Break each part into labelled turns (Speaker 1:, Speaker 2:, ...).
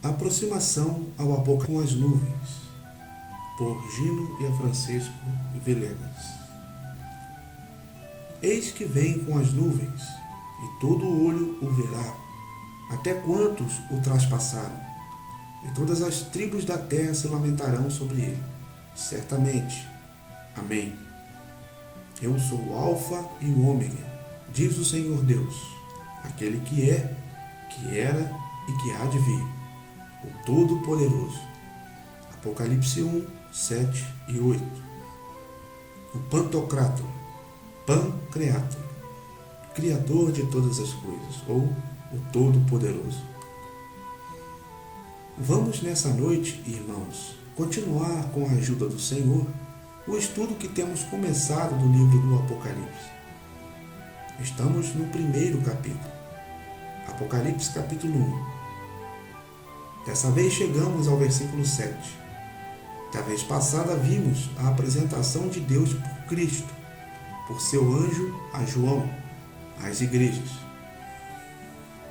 Speaker 1: Aproximação ao Apocalipse com as nuvens, por Gino e Francisco Villegas. Eis que vem com as nuvens, e todo olho o verá, até quantos o traspassaram, e todas as tribos da terra se lamentarão sobre ele. Certamente. Amém. Eu sou o Alfa e o Ômega, diz o Senhor Deus, aquele que é, que era e que há de vir, o Todo-Poderoso. Apocalipse 1, 7 e 8. O Pantocrátor, Pancreator, Criador de todas as coisas, ou o Todo-Poderoso. Vamos nessa noite, irmãos, continuar com a ajuda do Senhor o estudo que temos começado do livro do Apocalipse. Estamos no primeiro capítulo, Apocalipse capítulo 1. Dessa vez chegamos ao versículo 7. Da vez passada vimos a apresentação de Deus por Cristo, por seu anjo a João, às igrejas.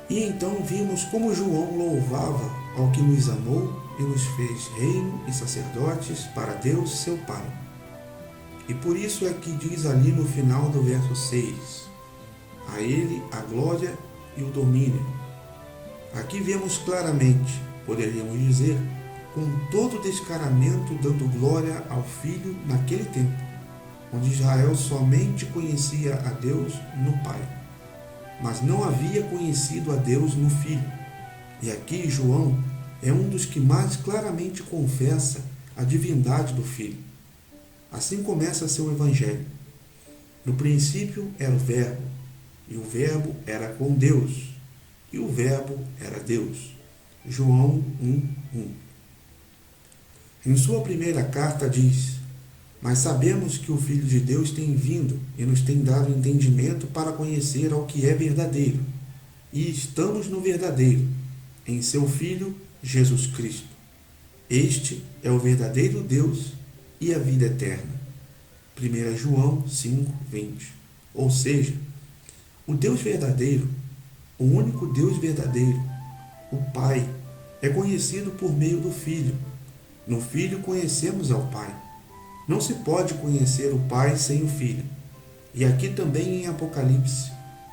Speaker 1: E então vimos como João louvava ao que nos amou e nos fez reino e sacerdotes para Deus seu Pai. E por isso é que diz ali no final do verso 6, a ele a glória e o domínio. Aqui vemos claramente, poderíamos dizer, com todo descaramento, dando glória ao Filho naquele tempo, onde Israel somente conhecia a Deus no Pai, mas não havia conhecido a Deus no Filho. E aqui João é um dos que mais claramente confessa a divindade do Filho. Assim começa seu evangelho. No princípio era o Verbo, e o Verbo era com Deus, e o Verbo era Deus. João 1:1. Em sua primeira carta diz: mas sabemos que o Filho de Deus tem vindo e nos tem dado entendimento para conhecer ao que é verdadeiro, e estamos no verdadeiro, em seu Filho Jesus Cristo. Este é o verdadeiro Deus e a vida eterna. 1 João 5:20. Ou seja, o Deus verdadeiro, o único Deus verdadeiro, o Pai, é conhecido por meio do Filho. No Filho conhecemos ao Pai. Não se pode conhecer o Pai sem o Filho. E aqui também em Apocalipse,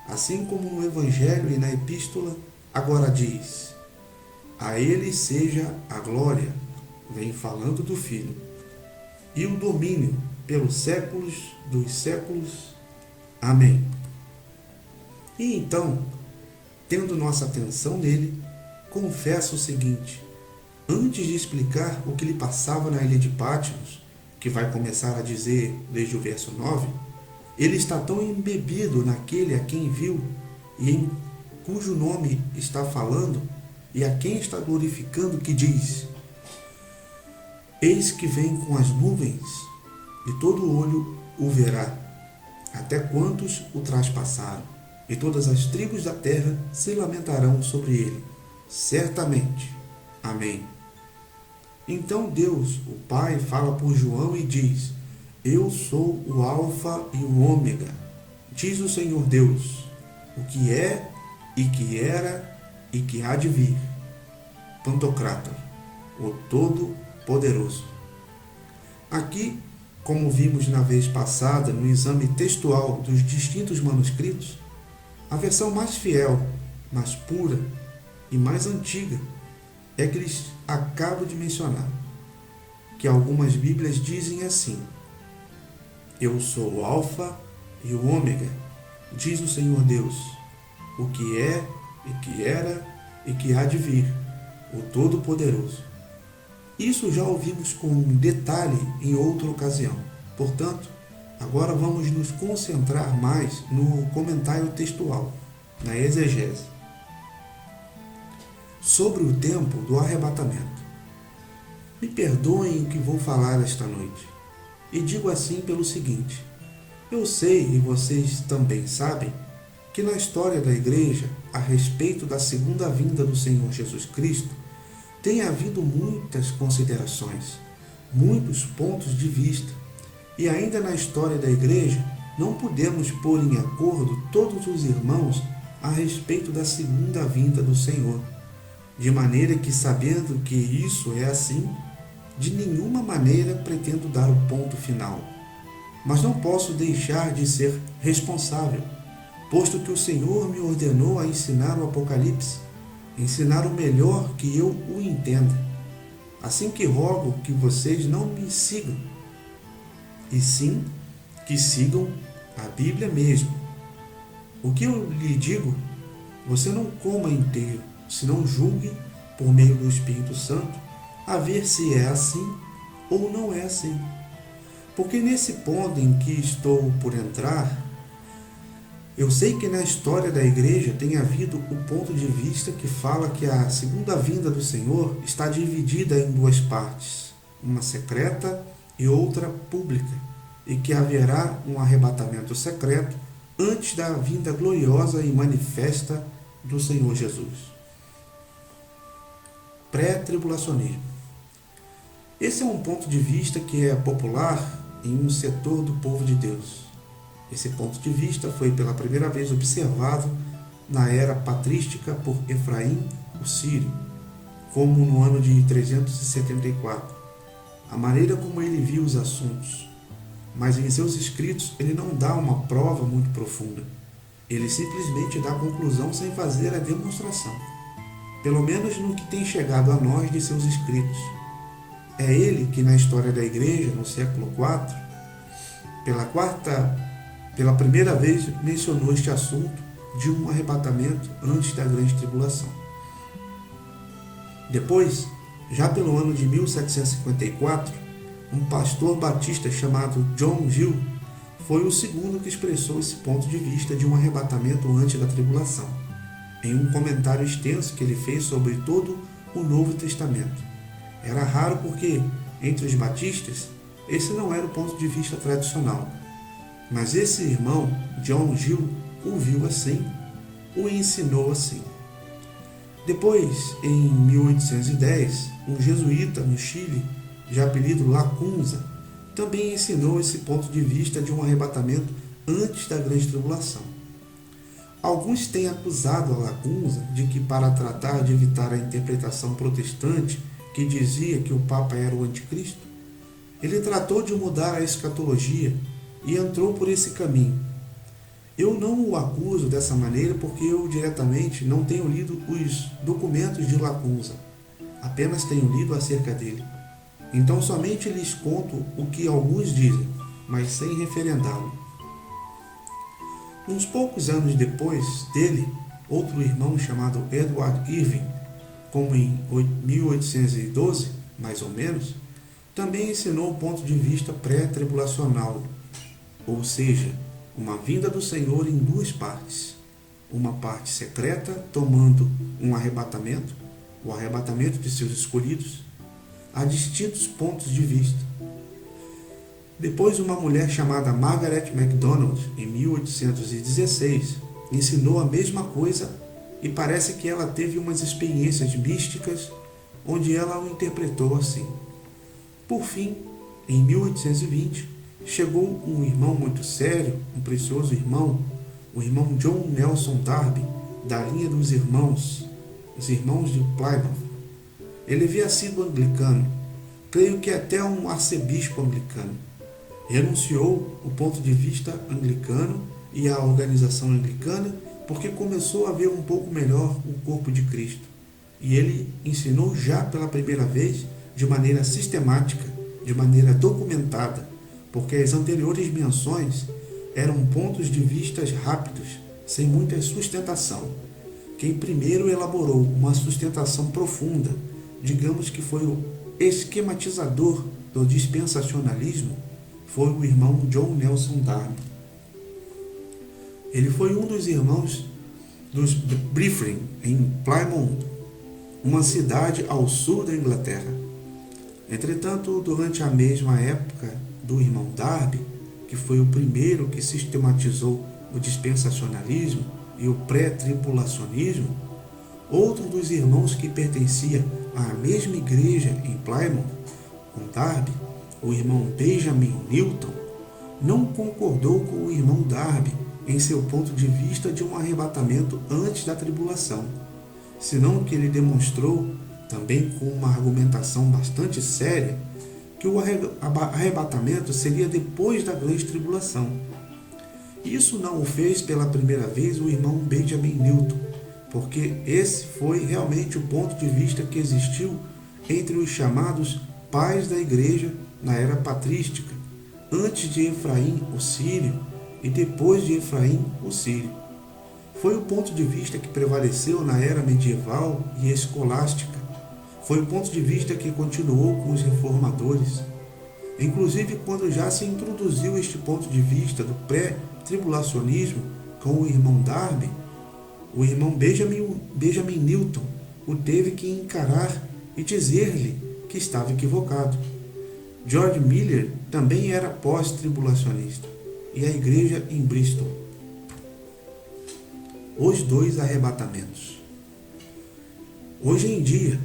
Speaker 1: assim como no Evangelho e na Epístola, agora diz: a ele seja a glória, vem falando do Filho, e o domínio pelos séculos dos séculos. Amém. E então, tendo nossa atenção nele, confessa o seguinte: antes de explicar o que lhe passava na ilha de Patmos, que vai começar a dizer desde o verso 9, ele está tão embebido naquele a quem viu e em cujo nome está falando e a quem está glorificando, que diz: eis que vem com as nuvens, e todo olho o verá, até quantos o traspassaram, e todas as tribos da terra se lamentarão sobre ele. Certamente. Amém. Então Deus, o Pai, fala por João e diz: eu sou o Alfa e o Ômega, diz o Senhor Deus, o que é e que era e que há de vir. Pantocrátor, o Todo-Poderoso. Aqui, como vimos na vez passada no exame textual dos distintos manuscritos, a versão mais fiel, mais pura e mais antiga é que eles acabo de mencionar, que algumas Bíblias dizem assim: eu sou o Alfa e o Ômega, diz o Senhor Deus, o que é e que era e que há de vir, o Todo-Poderoso. Isso já ouvimos com detalhe em outra ocasião. Portanto, agora vamos nos concentrar mais no comentário textual, na exegese, sobre o tempo do arrebatamento. Me perdoem o que vou falar esta noite, e digo assim pelo seguinte: eu sei, e vocês também sabem, que na história da Igreja, a respeito da segunda vinda do Senhor Jesus Cristo, tem havido muitas considerações, muitos pontos de vista, e ainda na história da Igreja não podemos pôr em acordo todos os irmãos a respeito da segunda vinda do Senhor. de maneira que, sabendo que isso é assim, de nenhuma maneira pretendo dar o ponto final. Mas não posso deixar de ser responsável, posto que o Senhor me ordenou a ensinar o Apocalipse, ensinar o melhor que eu o entenda. Assim que rogo que vocês não me sigam, e sim que sigam a Bíblia mesmo. O que eu lhe digo, você não coma inteiro, senão julgue por meio do Espírito Santo, a ver se é assim ou não é assim. Porque nesse ponto em que estou por entrar, eu sei que na história da igreja tem havido o ponto de vista que fala que a segunda vinda do Senhor está dividida em duas partes, uma secreta e outra pública, e que haverá um arrebatamento secreto antes da vinda gloriosa e manifesta do Senhor Jesus. Pré-tribulacionismo. Esse é um ponto de vista que é popular em um setor do povo de Deus. Esse ponto de vista foi pela primeira vez observado na era patrística por Efraim, o sírio, como no ano de 374. A maneira como ele viu os assuntos, mas em seus escritos ele não dá uma prova muito profunda. Ele simplesmente dá a conclusão sem fazer a demonstração, pelo menos no que tem chegado a nós de seus escritos. É ele que na história da igreja, no século IV, pela primeira vez mencionou este assunto de um arrebatamento antes da grande tribulação. Depois, já pelo ano de 1754, um pastor batista chamado John Gill foi o segundo que expressou esse ponto de vista de um arrebatamento antes da tribulação, em um comentário extenso que ele fez sobre todo o Novo Testamento. Era raro porque, entre os batistas, esse não era o ponto de vista tradicional. Mas esse irmão, John Gill, o viu assim, o ensinou assim. Depois, em 1810, um jesuíta no Chile, de apelido Lacunza, também ensinou esse ponto de vista de um arrebatamento antes da grande tribulação. Alguns têm acusado a Lacunza de que, para tratar de evitar a interpretação protestante que dizia que o Papa era o anticristo, ele tratou de mudar a escatologia e entrou por esse caminho. Eu não o acuso dessa maneira porque eu diretamente não tenho lido os documentos de Lacunza, apenas tenho lido acerca dele. Então somente lhes conto o que alguns dizem, mas sem referendá-lo. Uns poucos anos depois dele, outro irmão chamado Edward Irving, como em 1812, mais ou menos, também ensinou o ponto de vista pré-tribulacional, ou seja, uma vinda do Senhor em duas partes. Uma parte secreta, tomando um arrebatamento, o arrebatamento de seus escolhidos, a distintos pontos de vista. Depois, uma mulher chamada Margaret MacDonald, em 1816, ensinou a mesma coisa e parece que ela teve umas experiências místicas onde ela o interpretou assim. Por fim, em 1820, chegou um irmão muito sério, um precioso irmão, o irmão John Nelson Darby, da linha dos irmãos, os irmãos de Plymouth. Ele havia sido anglicano, creio que até um arcebispo anglicano. Renunciou o ponto de vista anglicano e a organização anglicana porque começou a ver um pouco melhor o corpo de Cristo. E ele ensinou já pela primeira vez, de maneira sistemática, de maneira documentada, porque as anteriores menções eram pontos de vistas rápidos, sem muita sustentação. Quem primeiro elaborou uma sustentação profunda, digamos que foi o esquematizador do dispensacionalismo, foi o irmão John Nelson Darby. Ele foi um dos irmãos dos Brethren em Plymouth, uma cidade ao sul da Inglaterra. Entretanto, durante a mesma época do irmão Darby, que foi o primeiro que sistematizou o dispensacionalismo e o pré-tribulacionismo, outro dos irmãos que pertencia à mesma igreja em Plymouth, com Darby, o irmão Benjamin Newton, não concordou com o irmão Darby em seu ponto de vista de um arrebatamento antes da tribulação. senão que ele demonstrou, também com uma argumentação bastante séria, que o arrebatamento seria depois da grande tribulação. Isso não o fez pela primeira vez o irmão Benjamin Newton, porque esse foi realmente o ponto de vista que existiu entre os chamados pais da igreja na era patrística, antes de Efraim o Sírio e depois de Efraim o Sírio. Foi o ponto de vista que prevaleceu na era medieval e escolástica. Foi o ponto de vista que continuou com os reformadores. Inclusive, quando já se introduziu este ponto de vista do pré-tribulacionismo com o irmão Darby, o irmão Benjamin Newton o teve que encarar e dizer-lhe que estava equivocado. George Miller também era pós-tribulacionista, e a igreja em Bristol. Os dois arrebatamentos. Hoje em dia,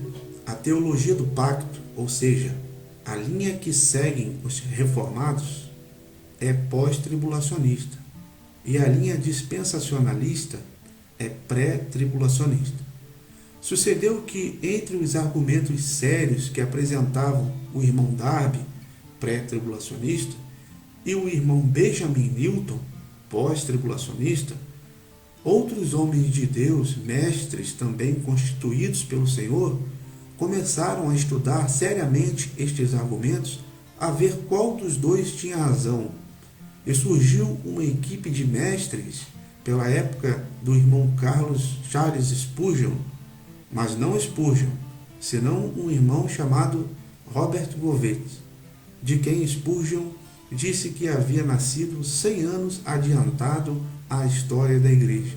Speaker 1: a teologia do pacto, ou seja, a linha que seguem os reformados, é pós-tribulacionista, e a linha dispensacionalista é pré-tribulacionista. Sucedeu que, entre os argumentos sérios que apresentavam o irmão Darby, pré-tribulacionista, e o irmão Benjamin Newton, pós-tribulacionista, outros homens de Deus, mestres também constituídos pelo Senhor, começaram a estudar seriamente estes argumentos, a ver qual dos dois tinha razão. E surgiu uma equipe de mestres pela época do irmão Charles Spurgeon, mas não Spurgeon, senão um irmão chamado Robert Govet, de quem Spurgeon disse que havia nascido 100 anos adiantado à história da igreja.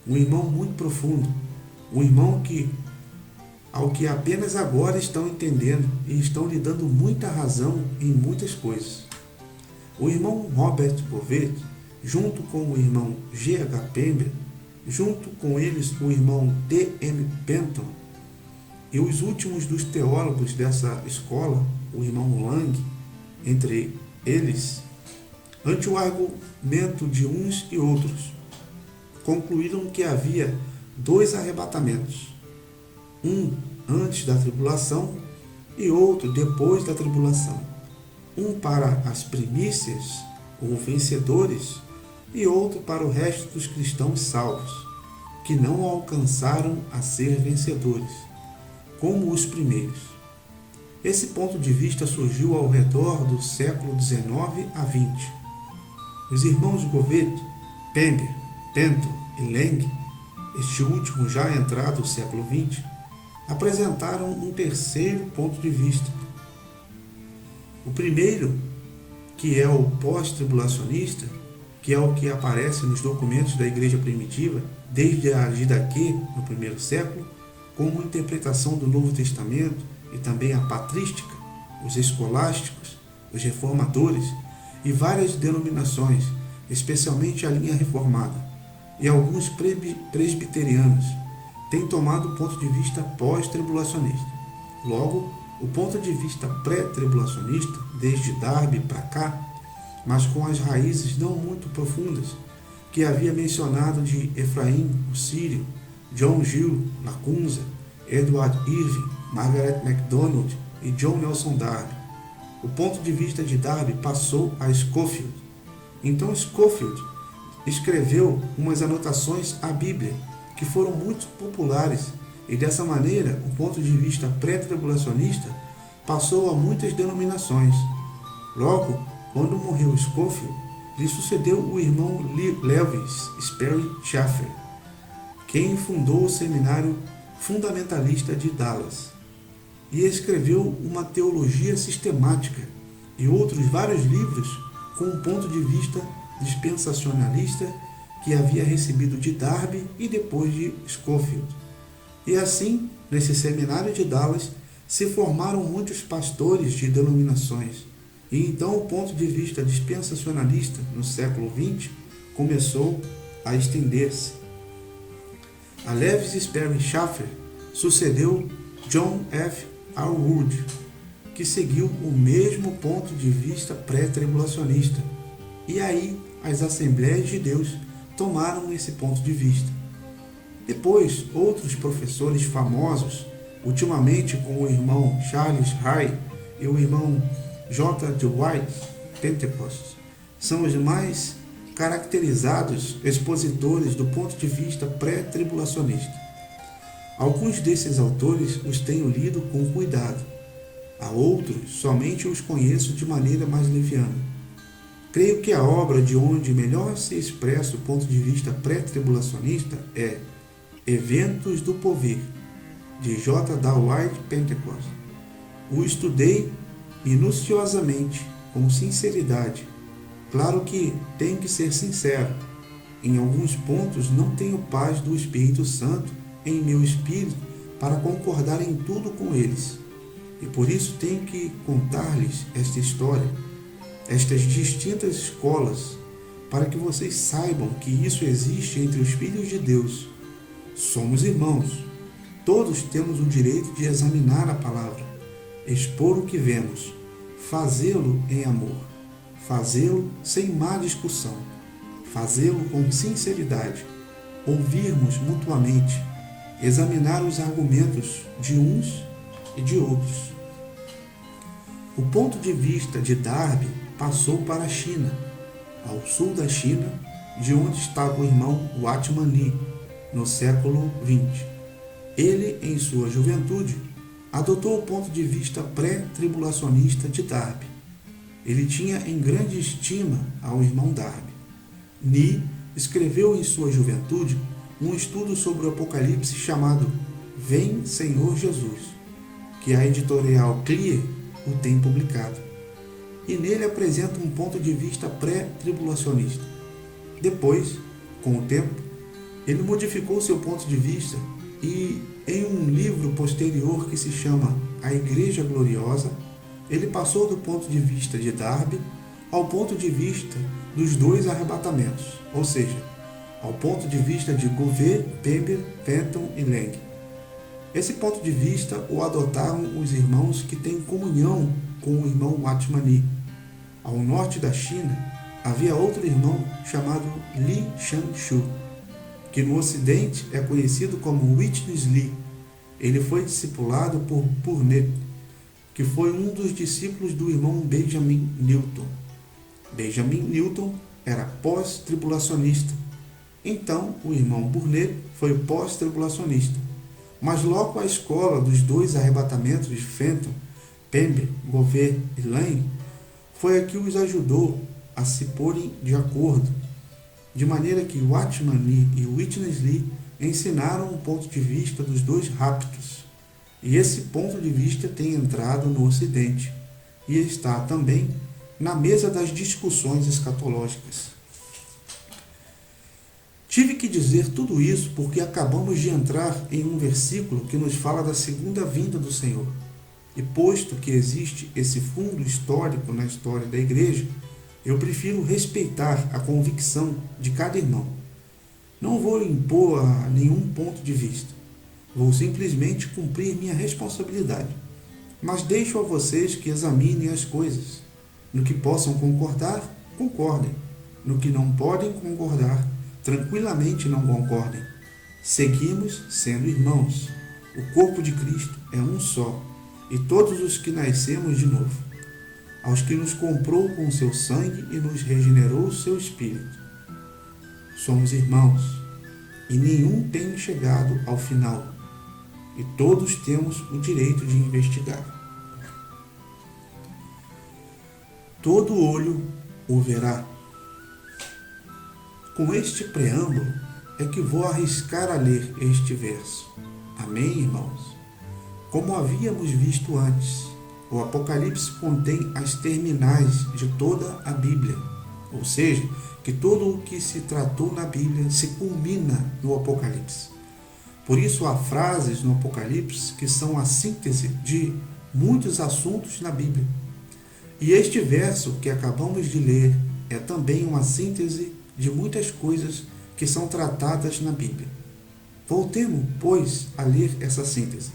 Speaker 1: Um irmão muito profundo, um irmão ao que apenas agora estão entendendo e estão lhe dando muita razão em muitas coisas. O irmão Robert Govet, junto com o irmão G.H. Pember, junto com eles o irmão D.M. Penton, e os últimos dos teólogos dessa escola, o irmão Lang, entre eles, ante o argumento de uns e outros, concluíram que havia dois arrebatamentos, um antes da tribulação e outro depois da tribulação, um para as primícias, ou vencedores, e outro para o resto dos cristãos salvos, que não alcançaram a ser vencedores, como os primeiros. Esse ponto de vista surgiu ao redor do século XIX a XX. Os irmãos Govet, Pember, Penton e Lang, este último já entrado no século XX, apresentaram um terceiro ponto de vista. O primeiro, que é o pós-tribulacionista, que é o que aparece nos documentos da igreja primitiva, desde a Didaquê, no primeiro século, como interpretação do Novo Testamento, e também a patrística, os escolásticos, os reformadores e várias denominações, especialmente a linha reformada, e alguns presbiterianos, têm tomado o ponto de vista pós-tribulacionista. Logo, o ponto de vista pré-tribulacionista, desde Darby para cá, mas com as raízes não muito profundas, que havia mencionado de Efraim, o Sírio, John Gill, Lacunza, Edward Irving, Margaret MacDonald e John Nelson Darby. O ponto de vista de Darby passou a Scofield. Então Scofield escreveu umas anotações à Bíblia que foram muito populares, e dessa maneira o ponto de vista pré-tribulacionista passou a muitas denominações. Logo, quando morreu Scofield, lhe sucedeu o irmão Lewis Sperry Chafer, quem fundou o seminário fundamentalista de Dallas, e escreveu uma teologia sistemática e outros vários livros com um ponto de vista dispensacionalista que havia recebido de Darby e depois de Scofield. E assim, nesse seminário de Dallas, se formaram muitos pastores de denominações, e então o ponto de vista dispensacionalista no século XX começou a estender-se. A Lewis Sperry Chafer sucedeu John F. Arwood, que seguiu o mesmo ponto de vista pré-tribulacionista, e aí as Assembleias de Deus tomaram esse ponto de vista. Depois, outros professores famosos, ultimamente com o irmão Charles Ray e o irmão J. Dwight Pentecost, são os mais caracterizados expositores do ponto de vista pré-tribulacionista. Alguns desses autores os tenho lido com cuidado, a outros somente os conheço de maneira mais leviana. Creio que a obra de onde melhor se expressa o ponto de vista pré-tribulacionista é Eventos do Porvir, de J. Dwight Pentecost. O estudei minuciosamente, com sinceridade. Claro que tenho que ser sincero. Em alguns pontos não tenho paz do Espírito Santo em meu espírito para concordar em tudo com eles. E por isso tenho que contar-lhes esta história, estas distintas escolas, para que vocês saibam que isso existe entre os filhos de Deus. Somos irmãos. Todos temos o direito de examinar a palavra, expor o que vemos, fazê-lo em amor, fazê-lo sem má discussão, fazê-lo com sinceridade, ouvirmos mutuamente, examinar os argumentos de uns e de outros. O ponto de vista de Darby passou para a China, ao sul da China, de onde estava o irmão Watchman Nee, no século XX. Ele, em sua juventude, adotou o ponto de vista pré-tribulacionista de Darby. Ele tinha em grande estima ao irmão Darby. Nee escreveu em sua juventude um estudo sobre o Apocalipse chamado Vem, Senhor Jesus, que a editorial Clear o tem publicado. E nele apresenta um ponto de vista pré-tribulacionista. Depois, com o tempo, ele modificou seu ponto de vista e, em um livro posterior que se chama A Igreja Gloriosa, ele passou do ponto de vista de Darby ao ponto de vista dos dois arrebatamentos, ou seja, ao ponto de vista de Gouvet, Pember, Fenton e Lang. Esse ponto de vista o adotaram os irmãos que têm comunhão com o irmão Watchman Nee. Ao norte da China, havia outro irmão chamado Li Shanshu, que no ocidente é conhecido como Witness Lee. Ele foi discipulado por Burnet, que foi um dos discípulos do irmão Benjamin Newton. Benjamin Newton era pós-tribulacionista. Então, o irmão Burnet foi pós-tribulacionista. Mas logo a escola dos dois arrebatamentos de Fenton, Pember, Gouvet e Lang foi a que os ajudou a se porem de acordo, de maneira que Watchman Nee e Witness Lee ensinaram o ponto de vista dos dois raptos. E esse ponto de vista tem entrado no Ocidente e está também na mesa das discussões escatológicas. Tive que dizer tudo isso porque acabamos de entrar em um versículo que nos fala da segunda vinda do Senhor. E posto que existe esse fundo histórico na história da igreja, eu prefiro respeitar a convicção de cada irmão. Não vou impor a nenhum ponto de vista. Vou simplesmente cumprir minha responsabilidade. Mas deixo a vocês que examinem as coisas. No que possam concordar, concordem. No que não podem concordar, tranquilamente não concordem. Seguimos sendo irmãos. O corpo de Cristo é um só, e todos os que nascemos de novo, aos que nos comprou com seu sangue e nos regenerou seu espírito. Somos irmãos, e nenhum tem chegado ao final, e todos temos o direito de investigar. Todo olho o verá. Com este preâmbulo é que vou arriscar a ler este verso. Amém, irmãos? Como havíamos visto antes, o Apocalipse contém as terminais de toda a Bíblia, ou seja, que tudo o que se tratou na Bíblia se culmina no Apocalipse. Por isso há frases no Apocalipse que são a síntese de muitos assuntos na Bíblia. E este verso que acabamos de ler é também uma síntese de muitas coisas que são tratadas na Bíblia. Voltemos, pois, a ler essa síntese.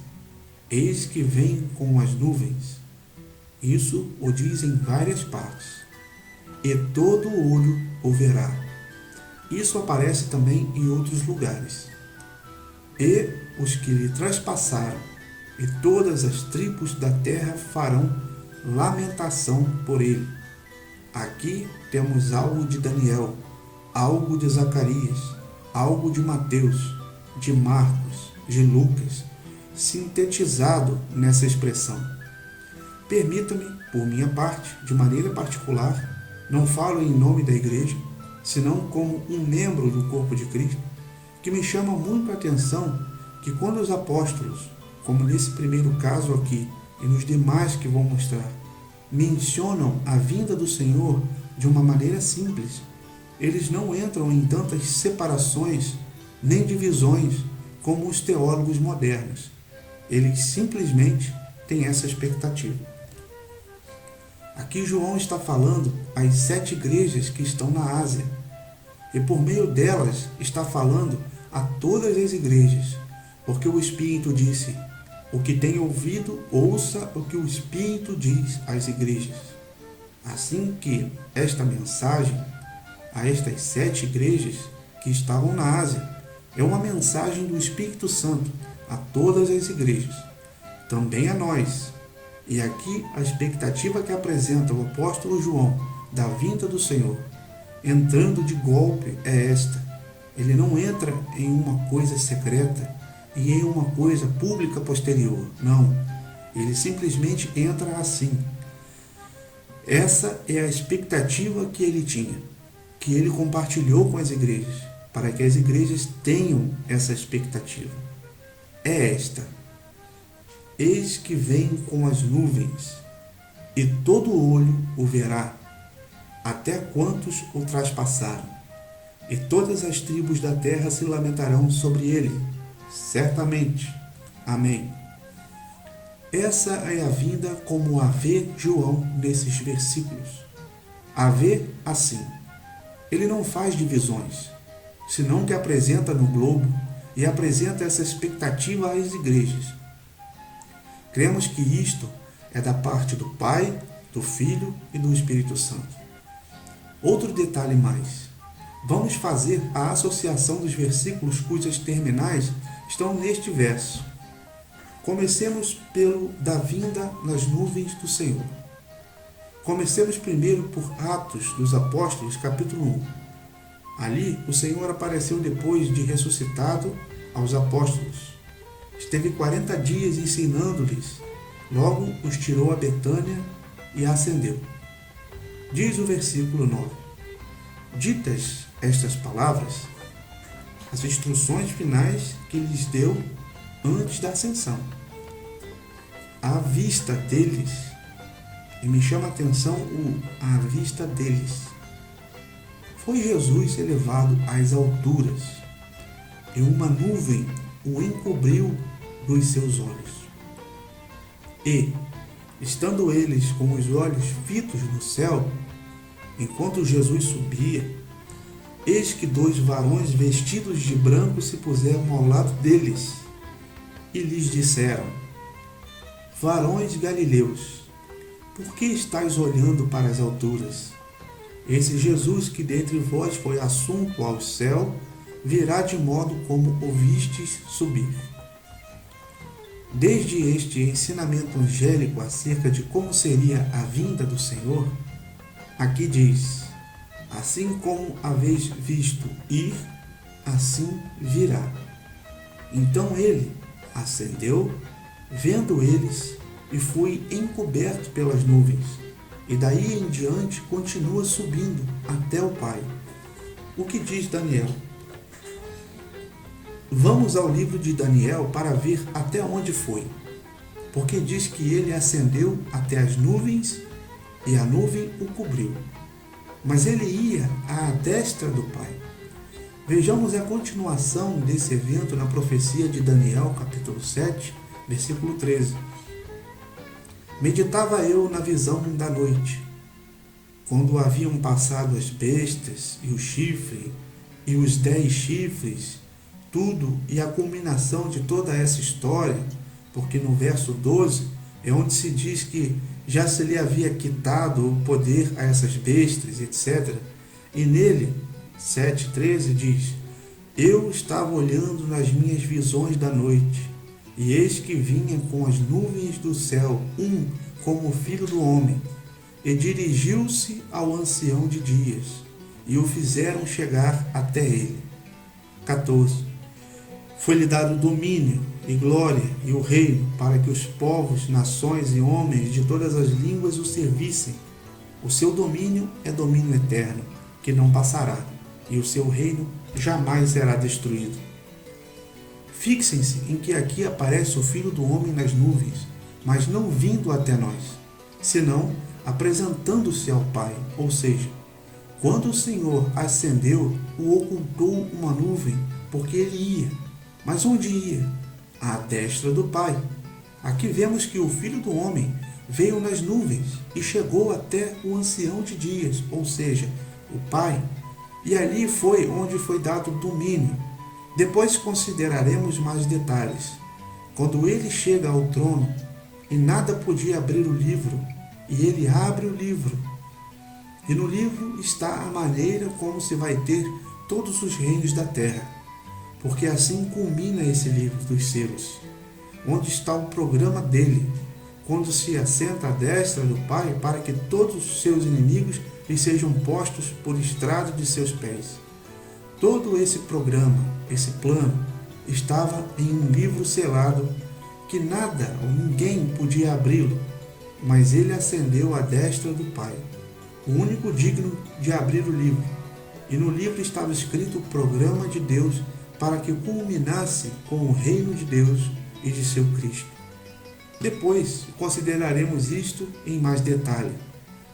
Speaker 1: Eis que vem com as nuvens. Isso o diz em várias partes. E todo olho o verá. Isso aparece também em outros lugares. e os que lhe traspassaram, e todas as tribos da terra farão lamentação por ele. Aqui temos algo de Daniel, algo de Zacarias, algo de Mateus, de Marcos, de Lucas, sintetizado nessa expressão. Permita-me, por minha parte, de maneira particular, não falo em nome da igreja, senão como um membro do corpo de Cristo, que me chama muito a atenção que quando os apóstolos, como nesse primeiro caso aqui e nos demais que vou mostrar, mencionam a vinda do Senhor de uma maneira simples, eles não entram em tantas separações nem divisões como os teólogos modernos. Eles simplesmente têm essa expectativa. Aqui João está falando às 7 igrejas que estão na Ásia, e por meio delas está falando a todas as igrejas, porque o Espírito disse: o que tem ouvido, ouça o que o Espírito diz às igrejas. Assim que esta mensagem a estas 7 igrejas que estavam na Ásia é uma mensagem do Espírito Santo a todas as igrejas, também a nós. E aqui a expectativa que apresenta o apóstolo João da vinda do Senhor, entrando de golpe, é esta. Ele não entra em uma coisa secreta e em uma coisa pública posterior. Não. Ele simplesmente entra assim. Essa é a expectativa que ele tinha, que ele compartilhou com as igrejas, para que as igrejas tenham essa expectativa. É esta: eis que vem com as nuvens, e todo olho o verá, até quantos o traspassaram, e todas as tribos da terra se lamentarão sobre ele, certamente. Amém. Essa é a vinda como a vê João nesses versículos. A vê assim. Ele não faz divisões, senão que apresenta no globo e apresenta essa expectativa às igrejas. Cremos que isto é da parte do Pai, do Filho e do Espírito Santo. Outro detalhe mais. Vamos fazer a associação dos versículos cujas terminais estão neste verso. Comecemos pelo da vinda nas nuvens do Senhor. Comecemos primeiro por Atos dos Apóstolos, capítulo 1. Ali, o Senhor apareceu depois de ressuscitado aos apóstolos. Esteve 40 dias ensinando-lhes, logo os tirou a Betânia e a ascendeu. Diz o versículo 9. Ditas estas palavras, as instruções finais que lhes deu antes da ascensão. À vista deles, e me chama a atenção à vista deles, foi Jesus elevado às alturas, e uma nuvem o encobriu dos seus olhos. E, estando eles com os olhos fitos no céu, enquanto Jesus subia, eis que 2 varões vestidos de branco se puseram ao lado deles, e lhes disseram: varões galileus, por que estáis olhando para as alturas? Esse Jesus que dentre vós foi assunto ao céu, virá de modo como o vistes subir. Desde este ensinamento angélico acerca de como seria a vinda do Senhor, aqui diz: assim como haveis visto ir, assim virá. Então ele ascendeu, vendo eles, e foi encoberto pelas nuvens, e daí em diante continua subindo até o Pai. O que diz Daniel? Vamos ao livro de Daniel para ver até onde foi, porque diz que ele ascendeu até as nuvens e a nuvem o cobriu. Mas ele ia à destra do Pai. Vejamos a continuação desse evento na profecia de Daniel, capítulo 7, versículo 13. Meditava eu na visão da noite, quando haviam passado as bestas e o chifre e os 10 chifres, tudo e a culminação de toda essa história, porque no verso 12 é onde se diz que já se lhe havia quitado o poder a essas bestas, etc. E nele, 7,13 diz: Eu estava olhando nas minhas visões da noite, e eis que vinha com as nuvens do céu como o filho do homem, e dirigiu-se ao ancião de dias, e o fizeram chegar até ele. 14. Foi-lhe dado domínio e glória e o reino, para que os povos, nações e homens de todas as línguas o servissem. O seu domínio é domínio eterno, que não passará, e o seu reino jamais será destruído. Fixem-se em que aqui aparece o Filho do Homem nas nuvens, mas não vindo até nós, senão apresentando-se ao Pai. Ou seja, quando o Senhor ascendeu, o ocultou uma nuvem, porque ele ia. Mas onde ia? À destra do Pai. Aqui vemos que o Filho do Homem veio nas nuvens e chegou até o ancião de dias, ou seja, o Pai, e ali foi onde foi dado domínio. Depois consideraremos mais detalhes. Quando ele chega ao trono, e nada podia abrir o livro, e ele abre o livro. E no livro está a maneira como se vai ter todos os reinos da terra, porque assim culmina esse livro dos selos, onde está o programa dele, quando se assenta à destra do Pai para que todos os seus inimigos lhe sejam postos por estrado de seus pés. Todo esse programa, esse plano, estava em um livro selado, que nada ou ninguém podia abri-lo, mas ele ascendeu à destra do Pai, o único digno de abrir o livro. E no livro estava escrito o programa de Deus para que culminasse com o reino de Deus e de seu Cristo. Depois consideraremos isto em mais detalhe,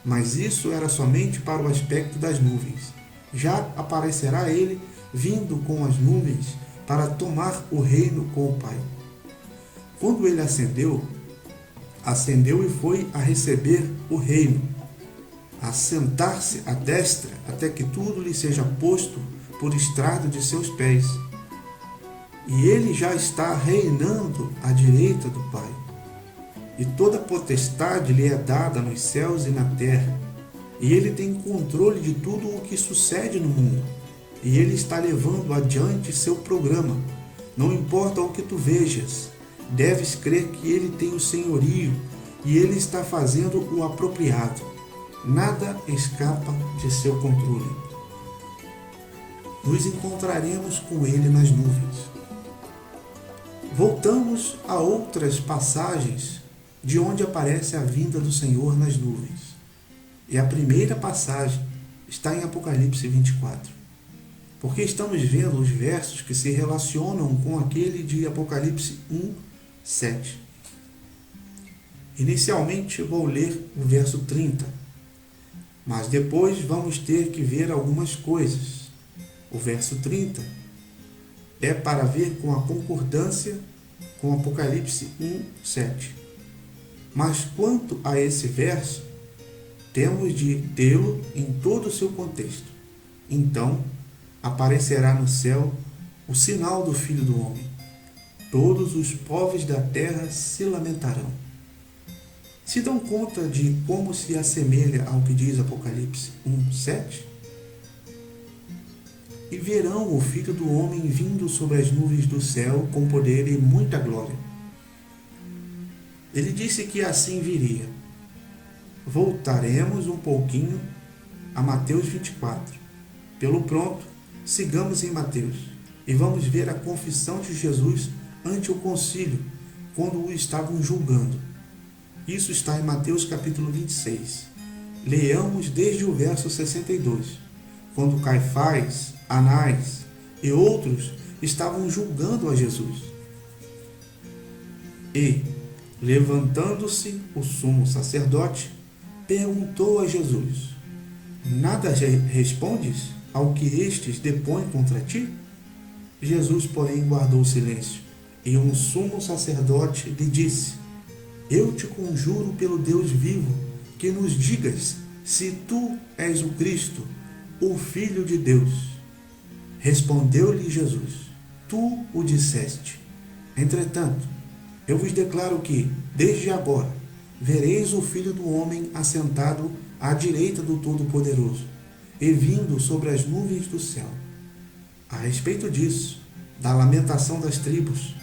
Speaker 1: mas isso era somente para o aspecto das nuvens. Já aparecerá ele vindo com as nuvens para tomar o reino com o Pai. Quando ele ascendeu e foi a receber o reino, a sentar-se à destra até que tudo lhe seja posto por estrado de seus pés. E ele já está reinando à direita do Pai. E toda potestade lhe é dada nos céus e na terra. E ele tem controle de tudo o que sucede no mundo. E ele está levando adiante seu programa. Não importa o que tu vejas, deves crer que ele tem o senhorio e ele está fazendo o apropriado. Nada escapa de seu controle. Nos encontraremos com ele nas nuvens. Voltamos a outras passagens de onde aparece a vinda do Senhor nas nuvens. E a primeira passagem está em Apocalipse 24. Porque estamos vendo os versos que se relacionam com aquele de Apocalipse 1, 7. Inicialmente vou ler o verso 30, mas depois vamos ter que ver algumas coisas. O verso 30 é para ver com a concordância com Apocalipse 1, 7. Mas quanto a esse verso, temos de tê-lo em todo o seu contexto. Então, aparecerá no céu o sinal do Filho do Homem. Todos os povos da terra se lamentarão. Se dão conta de como se assemelha ao que diz Apocalipse 1, 7? E verão o Filho do Homem vindo sobre as nuvens do céu com poder e muita glória. Ele disse que assim viria. Voltaremos um pouquinho a Mateus 24. Pelo pronto, sigamos em Mateus e vamos ver a confissão de Jesus ante o concílio, quando o estavam julgando. Isso está em Mateus capítulo 26. Leamos desde o verso 62, quando Caifás, Anás e outros estavam julgando a Jesus. E, levantando-se o sumo sacerdote, perguntou a Jesus: Nada respondes ao que estes depõem contra ti? Jesus, porém, guardou silêncio. E um sumo sacerdote lhe disse: Eu te conjuro pelo Deus vivo, que nos digas se tu és o Cristo, o Filho de Deus. Respondeu-lhe Jesus: Tu o disseste. Entretanto, eu vos declaro que, desde agora, vereis o Filho do Homem assentado à direita do Todo-Poderoso, e vindo sobre as nuvens do céu. A respeito disso, da lamentação das tribos,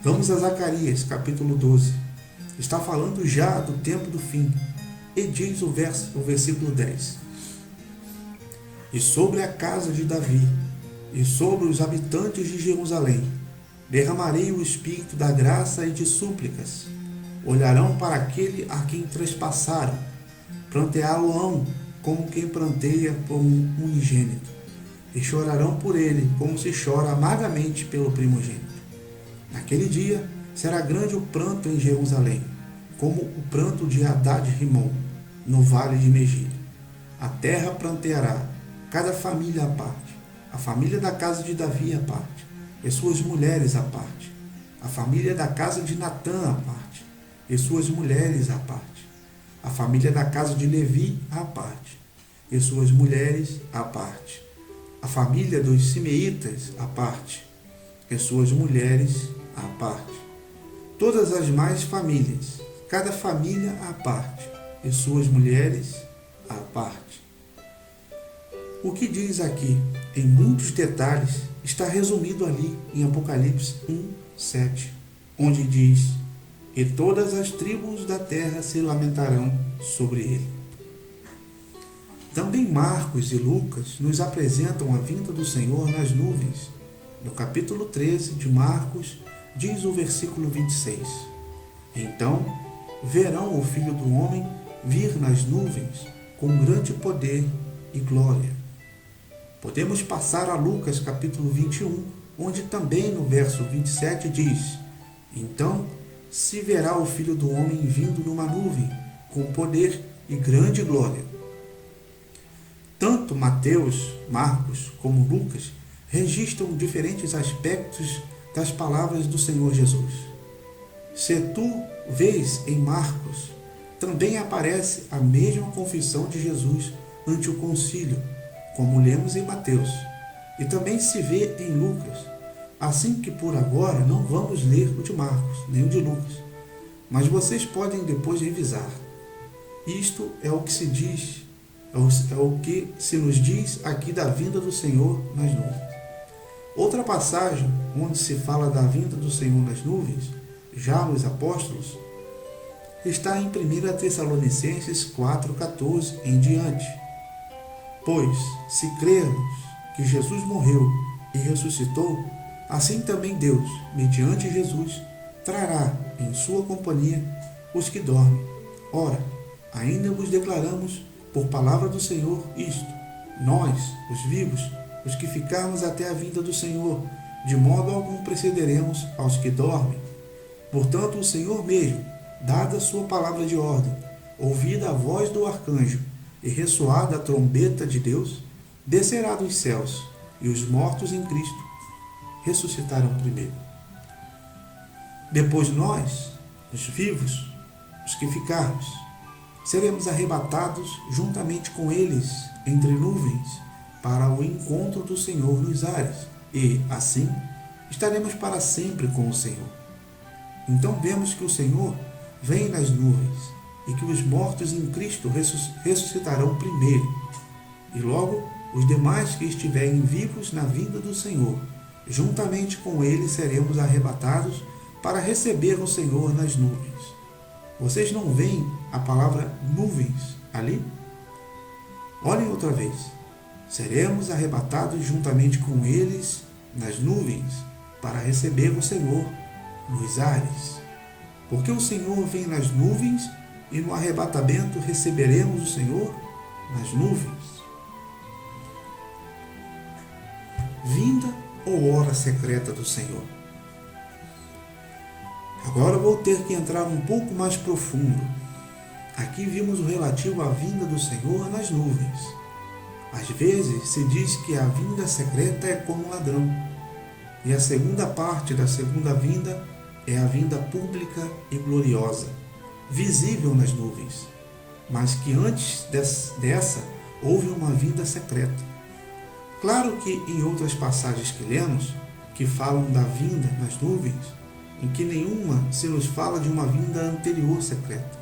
Speaker 1: vamos a Zacarias, capítulo 12. Está falando já do tempo do fim. E diz o versículo 10. E sobre a casa de Davi, e sobre os habitantes de Jerusalém, derramarei o espírito da graça e de súplicas. Olharão para aquele a quem trespassaram, planteá-lo-ão como quem planteia por um unigênito, e chorarão por ele como se chora amargamente pelo primogênito. Naquele dia será grande o pranto em Jerusalém, como o pranto de Hadad-Rimon, no vale de Megiddo. A terra planteará, cada família à parte, a família da casa de Davi à parte, e suas mulheres à parte, a família da casa de Natã à parte, e suas mulheres à parte, a família da casa de Levi à parte, e suas mulheres à parte, a família dos Simeitas à parte, e suas mulheres à parte, todas as mais famílias, cada família à parte, e suas mulheres à parte. O que diz aqui, em muitos detalhes, está resumido ali em Apocalipse 1:7, onde diz: e todas as tribos da terra se lamentarão sobre ele. Também Marcos e Lucas nos apresentam a vinda do Senhor nas nuvens. No capítulo 13 de Marcos, diz o versículo 26: então verão o Filho do Homem vir nas nuvens com grande poder e glória. Podemos passar a Lucas capítulo 21, onde também no verso 27 diz: então se verá o Filho do Homem vindo numa nuvem, com poder e grande glória. Tanto Mateus, Marcos como Lucas registram diferentes aspectos das palavras do Senhor Jesus. Se tu vês em Marcos, também aparece a mesma confissão de Jesus ante o concílio, como lemos em Mateus, e também se vê em Lucas, assim que por agora não vamos ler o de Marcos, nem o de Lucas, mas vocês podem depois revisar. Isto é o que se diz, é o que se nos diz aqui da vinda do Senhor nas nuvens. Outra passagem onde se fala da vinda do Senhor nas nuvens, já nos apóstolos, está em 1 Tessalonicenses 4,14 em diante. Pois, se crermos que Jesus morreu e ressuscitou, assim também Deus, mediante Jesus, trará em sua companhia os que dormem. Ora, ainda vos declaramos por palavra do Senhor isto: nós, os vivos, os que ficarmos até a vinda do Senhor, de modo algum precederemos aos que dormem. Portanto, o Senhor mesmo, dada a sua palavra de ordem, ouvida a voz do arcanjo e ressoada a trombeta de Deus, descerá dos céus, e os mortos em Cristo ressuscitarão primeiro. Depois nós, os vivos, os que ficarmos, seremos arrebatados juntamente com eles entre nuvens para o encontro do Senhor nos ares, e, assim, estaremos para sempre com o Senhor. Então vemos que o Senhor vem nas nuvens e que os mortos em Cristo ressuscitarão primeiro, e logo os demais que estiverem vivos na vinda do Senhor, juntamente com ele seremos arrebatados para receber o Senhor nas nuvens. Vocês não veem a palavra nuvens ali? Olhem outra vez. Seremos arrebatados juntamente com eles nas nuvens para receber o Senhor nos ares. Porque o Senhor vem nas nuvens e no arrebatamento receberemos o Senhor nas nuvens. Vinda ou hora secreta do Senhor? Agora vou ter que entrar um pouco mais profundo. Aqui vimos o relativo à vinda do Senhor nas nuvens. Às vezes se diz que a vinda secreta é como um ladrão, e a segunda parte da segunda vinda é a vinda pública e gloriosa, visível nas nuvens, mas que antes dessa houve uma vinda secreta. Claro que em outras passagens que lemos, que falam da vinda nas nuvens, em que nenhuma se nos fala de uma vinda anterior secreta.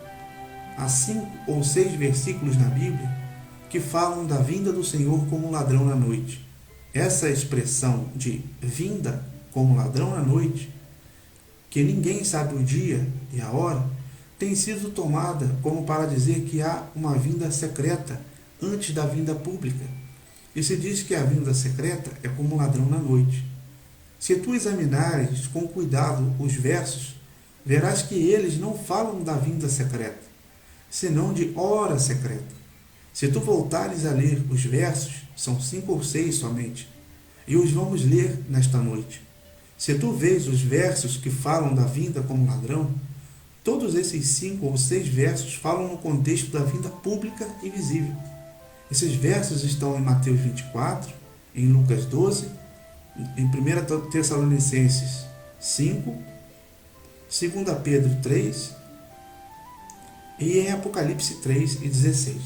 Speaker 1: Há 5 ou 6 versículos na Bíblia que falam da vinda do Senhor como ladrão na noite. essa expressão de vinda como ladrão na noite, que ninguém sabe o dia e a hora, tem sido tomada como para dizer que há uma vinda secreta antes da vinda pública. E se diz que a vinda secreta é como ladrão na noite. Se tu examinares com cuidado os versos, verás que eles não falam da vinda secreta, senão de hora secreta. Se tu voltares a ler os versos, são 5 ou 6 somente, e os vamos ler nesta noite. Se tu vês os versos que falam da vinda como ladrão, todos esses 5 ou 6 versos falam no contexto da vinda pública e visível. Esses versos estão em Mateus 24, em Lucas 12, em 1 Tessalonicenses 5, 2 Pedro 3 e em Apocalipse 3 e 16.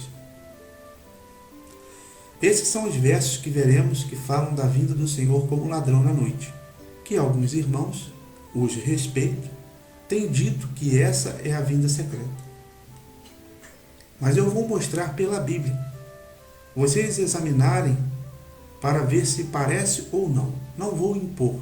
Speaker 1: Esses são os versos que veremos que falam da vinda do Senhor como ladrão na noite, que alguns irmãos, cujo respeito, têm dito que essa é a vinda secreta. Mas eu vou mostrar pela Bíblia. Vocês examinarem para ver se parece ou não. Não vou impor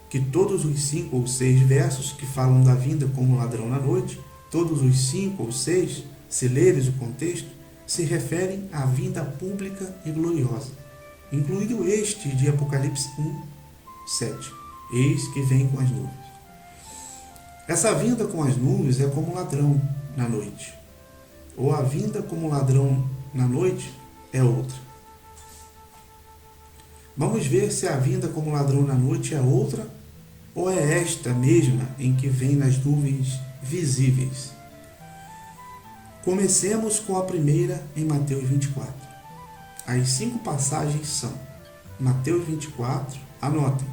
Speaker 1: que todos os 5 ou 6 versos que falam da vinda como ladrão na noite, todos os 5 ou 6, se leres o contexto, se referem à vinda pública e gloriosa, incluído este de Apocalipse 1, 7. Eis que vem com as nuvens. Essa vinda com as nuvens é como ladrão na noite. Ou a vinda como ladrão na noite é outra. Vamos ver se a vinda como ladrão na noite é outra ou é esta mesma em que vem nas nuvens visíveis. Comecemos com a primeira em Mateus 24. As 5 passagens são Mateus 24, anotem,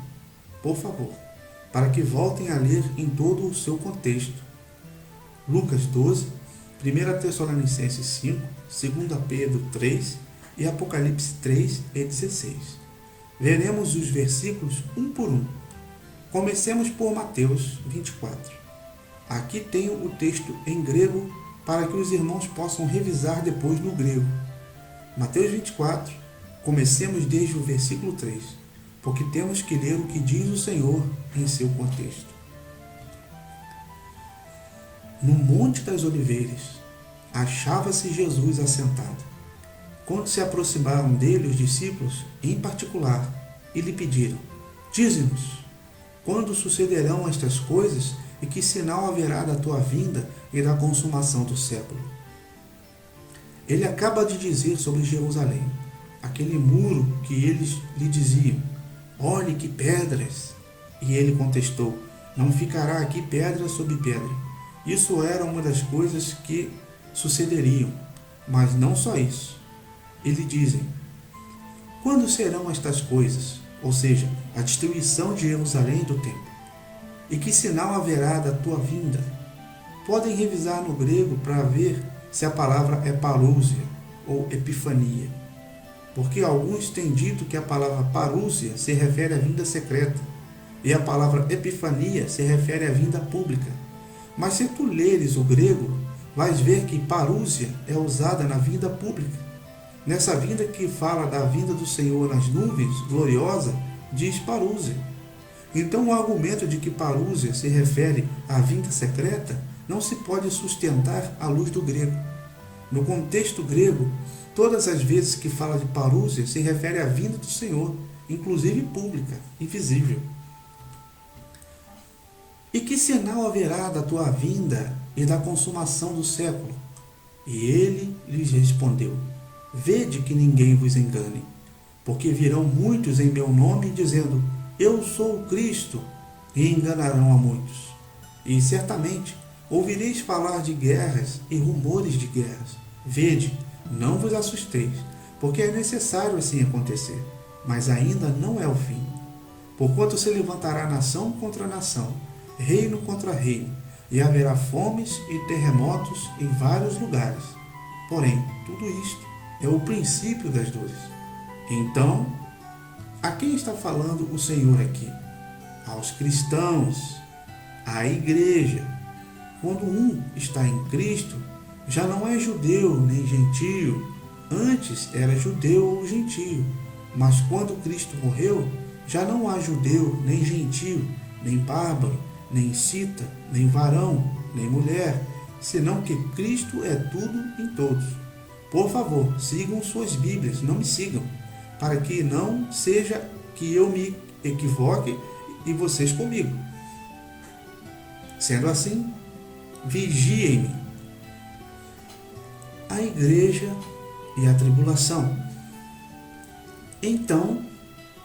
Speaker 1: por favor, para que voltem a ler em todo o seu contexto. Lucas 12, 1 Tessalonicenses 5, 2 Pedro 3 e Apocalipse 3 e 16. Veremos os versículos um por um. Comecemos por Mateus 24. Aqui tenho o texto em grego para que os irmãos possam revisar depois no grego. Mateus 24, comecemos desde o versículo 3, porque temos que ler o que diz o Senhor em seu contexto. No Monte das Oliveiras, achava-se Jesus assentado. Quando se aproximaram dele os discípulos, em particular, e lhe pediram: dize-nos, quando sucederão estas coisas e que sinal haverá da tua vinda e da consumação do século? Ele acaba de dizer sobre Jerusalém, aquele muro que eles lhe diziam: olhe que pedras! E ele contestou: não ficará aqui pedra sobre pedra. Isso era uma das coisas que sucederiam, mas não só isso. Eles dizem: quando serão estas coisas? Ou seja, a destruição de Jerusalém e do templo. E que sinal haverá da tua vinda? Podem revisar no grego para ver se a palavra é parousia ou epifania, porque alguns têm dito que a palavra parousia se refere à vinda secreta e a palavra epifania se refere à vinda pública. Mas se tu leres o grego, vais ver que parousia é usada na vinda pública. Nessa vinda que fala da vinda do Senhor nas nuvens, gloriosa, diz parousia. Então o argumento de que parousia se refere à vinda secreta não se pode sustentar à luz do grego. No contexto grego, todas as vezes que fala de parousia se refere à vinda do Senhor, inclusive pública e visível. E que sinal haverá da tua vinda e da consumação do século? E ele lhes respondeu: vede que ninguém vos engane, porque virão muitos em meu nome dizendo: eu sou o Cristo, e enganarão a muitos. E certamente ouvireis falar de guerras e rumores de guerras. Vede, não vos assusteis, porque é necessário assim acontecer, mas ainda não é o fim. Porquanto se levantará nação contra nação, reino contra reino, e haverá fomes e terremotos em vários lugares. Porém, tudo isto é o princípio das dores. Então, a quem está falando o Senhor aqui? Aos cristãos, à igreja. Quando um está em Cristo, já não é judeu nem gentio, antes era judeu ou gentio, Mas quando Cristo morreu, já não há judeu, nem gentio, nem bárbaro, nem cita, nem varão, nem mulher, senão que Cristo é tudo em todos. Por favor, sigam suas Bíblias, não me sigam, para que não seja que eu me equivoque e vocês comigo. Sendo assim, vigiem-me. A igreja e a tribulação. Então,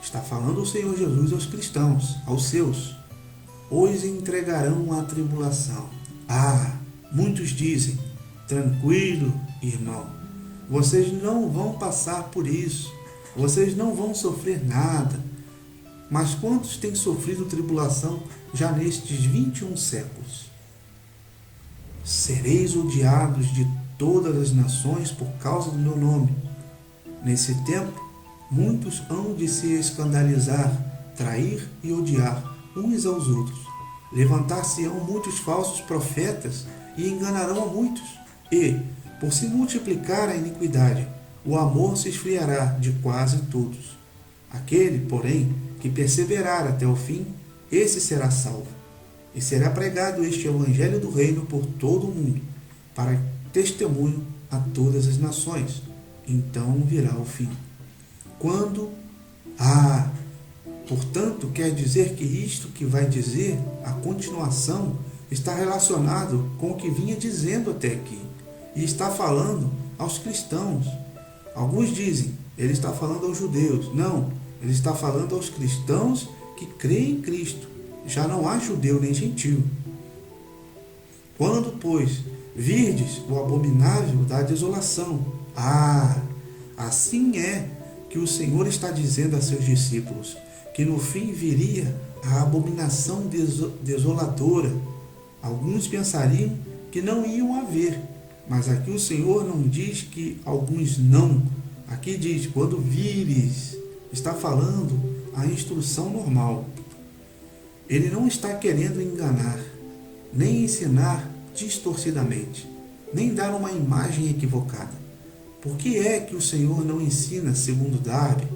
Speaker 1: está falando o Senhor Jesus aos cristãos, aos seus, os entregarão à tribulação. Muitos dizem, tranquilo, irmão, vocês não vão passar por isso, vocês não vão sofrer nada. Mas quantos têm sofrido tribulação já nestes 21 séculos? Sereis odiados de todas as nações por causa do meu nome. Nesse tempo, muitos hão de se escandalizar, trair e odiar uns aos outros. Levantar-se-ão muitos falsos profetas e enganarão a muitos. E, por se multiplicar a iniquidade, o amor se esfriará de quase todos. Aquele, porém, que perseverar até o fim, esse será salvo. E será pregado este evangelho do reino por todo o mundo, para testemunho a todas as nações. Então virá o fim. Quando? Portanto, quer dizer que isto que vai dizer, a continuação, está relacionado com o que vinha dizendo até aqui. E está falando aos cristãos. Alguns dizem, ele está falando aos judeus. Não, ele está falando aos cristãos que creem em Cristo. Já não há judeu nem gentio. Quando, pois, virdes o abominável da desolação, assim é que o Senhor está dizendo a seus discípulos, que no fim viria a abominação desoladora. Alguns pensariam que não iam haver, mas aqui o Senhor não diz que alguns não. Aqui diz, quando vires, está falando a instrução normal. Ele não está querendo enganar, nem ensinar distorcidamente, nem dar uma imagem equivocada. Por que é que o Senhor não ensina segundo Darby,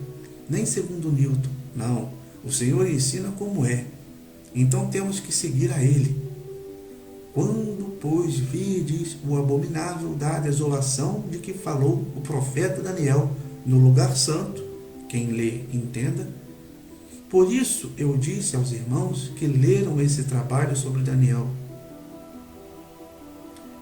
Speaker 1: nem segundo Newton? Não, o Senhor ensina como é. Então temos que seguir a Ele. Quando, pois, virdes o abominável da desolação de que falou o profeta Daniel no lugar santo, quem lê, entenda. Por isso eu disse aos irmãos que leram esse trabalho sobre Daniel.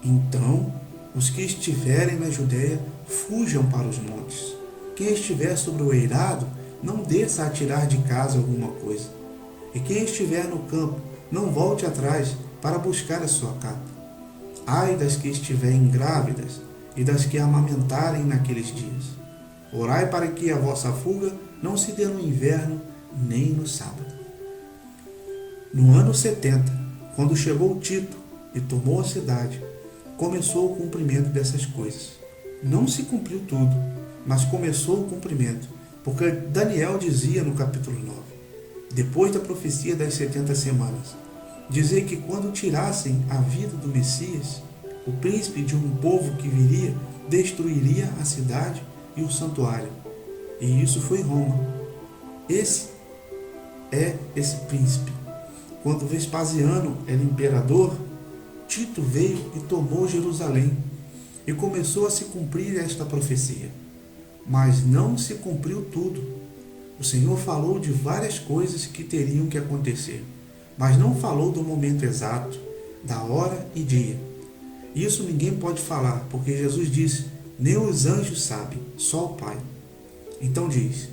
Speaker 1: Então, os que estiverem na Judéia, fujam para os montes. Quem estiver sobre o eirado, não desça a tirar de casa alguma coisa. E quem estiver no campo, não volte atrás para buscar a sua capa. Ai das que estiverem grávidas e das que amamentarem naqueles dias. Orai para que a vossa fuga não se dê no inverno, nem no sábado. No ano 70, quando chegou Tito e tomou a cidade, começou o cumprimento dessas coisas. Não se cumpriu tudo, mas começou o cumprimento, porque Daniel dizia no capítulo 9, depois da profecia das 70 semanas, dizer que quando tirassem a vida do Messias, o príncipe de um povo que viria, destruiria a cidade e o santuário. E isso foi Roma. Esse é esse príncipe. Quando Vespasiano era imperador, Tito veio e tomou Jerusalém, e começou a se cumprir esta profecia. Mas não se cumpriu tudo. O Senhor falou de várias coisas que teriam que acontecer, mas não falou do momento exato, da hora e dia. Isso ninguém pode falar, porque Jesus disse, nem os anjos sabem, só o Pai. Então diz,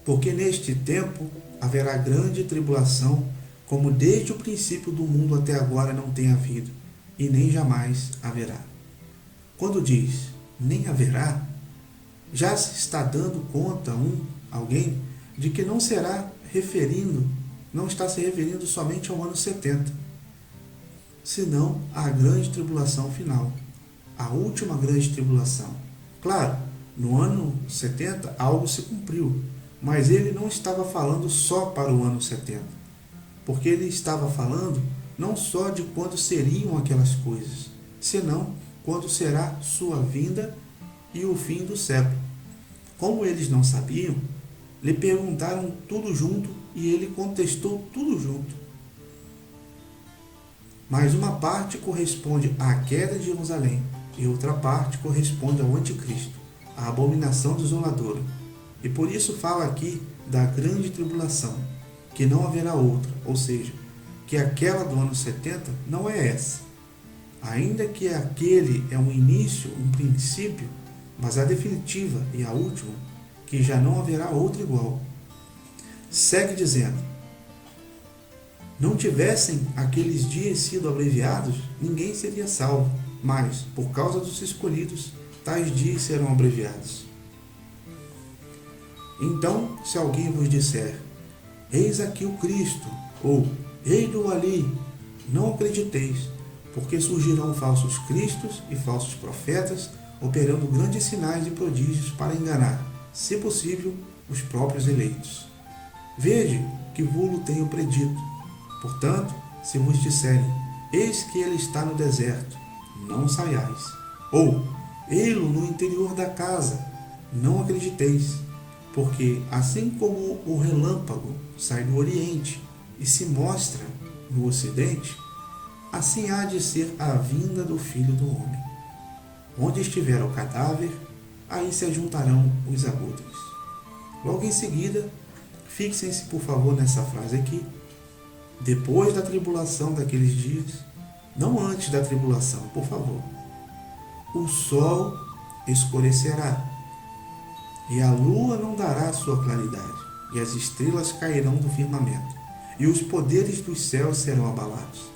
Speaker 1: porque neste tempo haverá grande tribulação, como desde o princípio do mundo até agora não tem havido, e nem jamais haverá. Quando diz, nem haverá, já se está dando conta alguém, de que não está se referindo somente ao ano 70, senão à grande tribulação final, a última grande tribulação. Claro, no ano 70 algo se cumpriu, mas ele não estava falando só para o ano 70, porque ele estava falando não só de quando seriam aquelas coisas, senão quando será sua vinda e o fim do século. Como eles não sabiam, lhe perguntaram tudo junto e ele contestou tudo junto. Mas uma parte corresponde à queda de Jerusalém e outra parte corresponde ao anticristo, à abominação desoladora. E por isso fala aqui da grande tribulação, que não haverá outra, ou seja, que aquela do ano 70 não é essa. Ainda que aquele é um início, um princípio, mas a definitiva e a última, que já não haverá outra igual. Segue dizendo: não tivessem aqueles dias sido abreviados, ninguém seria salvo, mas, por causa dos escolhidos, tais dias serão abreviados. Então, se alguém vos disser, eis aqui o Cristo, ou ei-lo ali, não acrediteis, porque surgirão falsos cristos e falsos profetas, operando grandes sinais e prodígios para enganar, se possível, os próprios eleitos. Vede que vos tenho predito. Portanto, se vos disserem, eis que ele está no deserto, não saiais. Ou, ei-lo no interior da casa, não acrediteis. Porque, assim como o relâmpago sai do Oriente e se mostra no Ocidente, assim há de ser a vinda do Filho do Homem. Onde estiver o cadáver, aí se ajuntarão os abutres. Logo em seguida, fixem-se por favor nessa frase aqui, depois da tribulação daqueles dias, não antes da tribulação, por favor, o sol escurecerá, e a lua não dará sua claridade, e as estrelas cairão do firmamento, e os poderes dos céus serão abalados.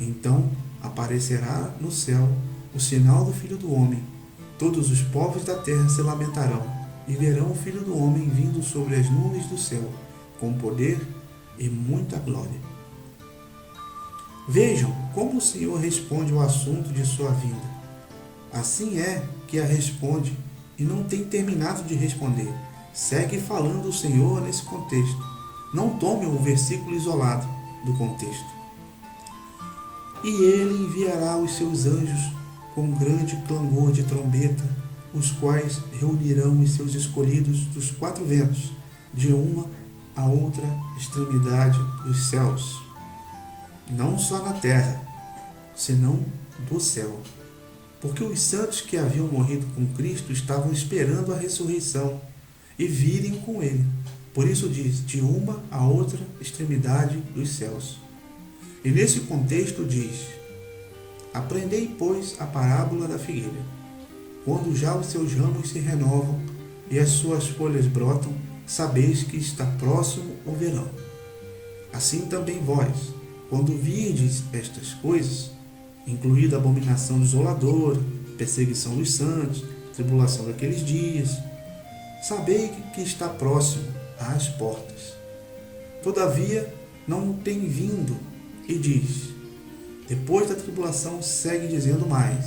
Speaker 1: Então aparecerá no céu o sinal do Filho do Homem. Todos os povos da terra se lamentarão, e verão o Filho do Homem vindo sobre as nuvens do céu, com poder e muita glória. Vejam como o Senhor responde ao assunto de sua vinda. Assim é que a responde, e não tem terminado de responder. Segue falando o Senhor nesse contexto. Não tome um versículo isolado do contexto. E ele enviará os seus anjos com grande clangor de trombeta, os quais reunirão os seus escolhidos dos quatro ventos, de uma a outra extremidade dos céus. Não só na terra, senão do céu. Porque os santos que haviam morrido com Cristo estavam esperando a ressurreição e virem com ele. Por isso diz, de uma a outra extremidade dos céus. E nesse contexto diz, aprendei, pois, a parábola da figueira. Quando já os seus ramos se renovam e as suas folhas brotam, sabeis que está próximo o verão. Assim também vós, quando virdes estas coisas, incluída a abominação desoladora, perseguição dos santos, tribulação daqueles dias, sabei que está próximo às portas. Todavia, não tem vindo, e diz, depois da tribulação segue dizendo mais,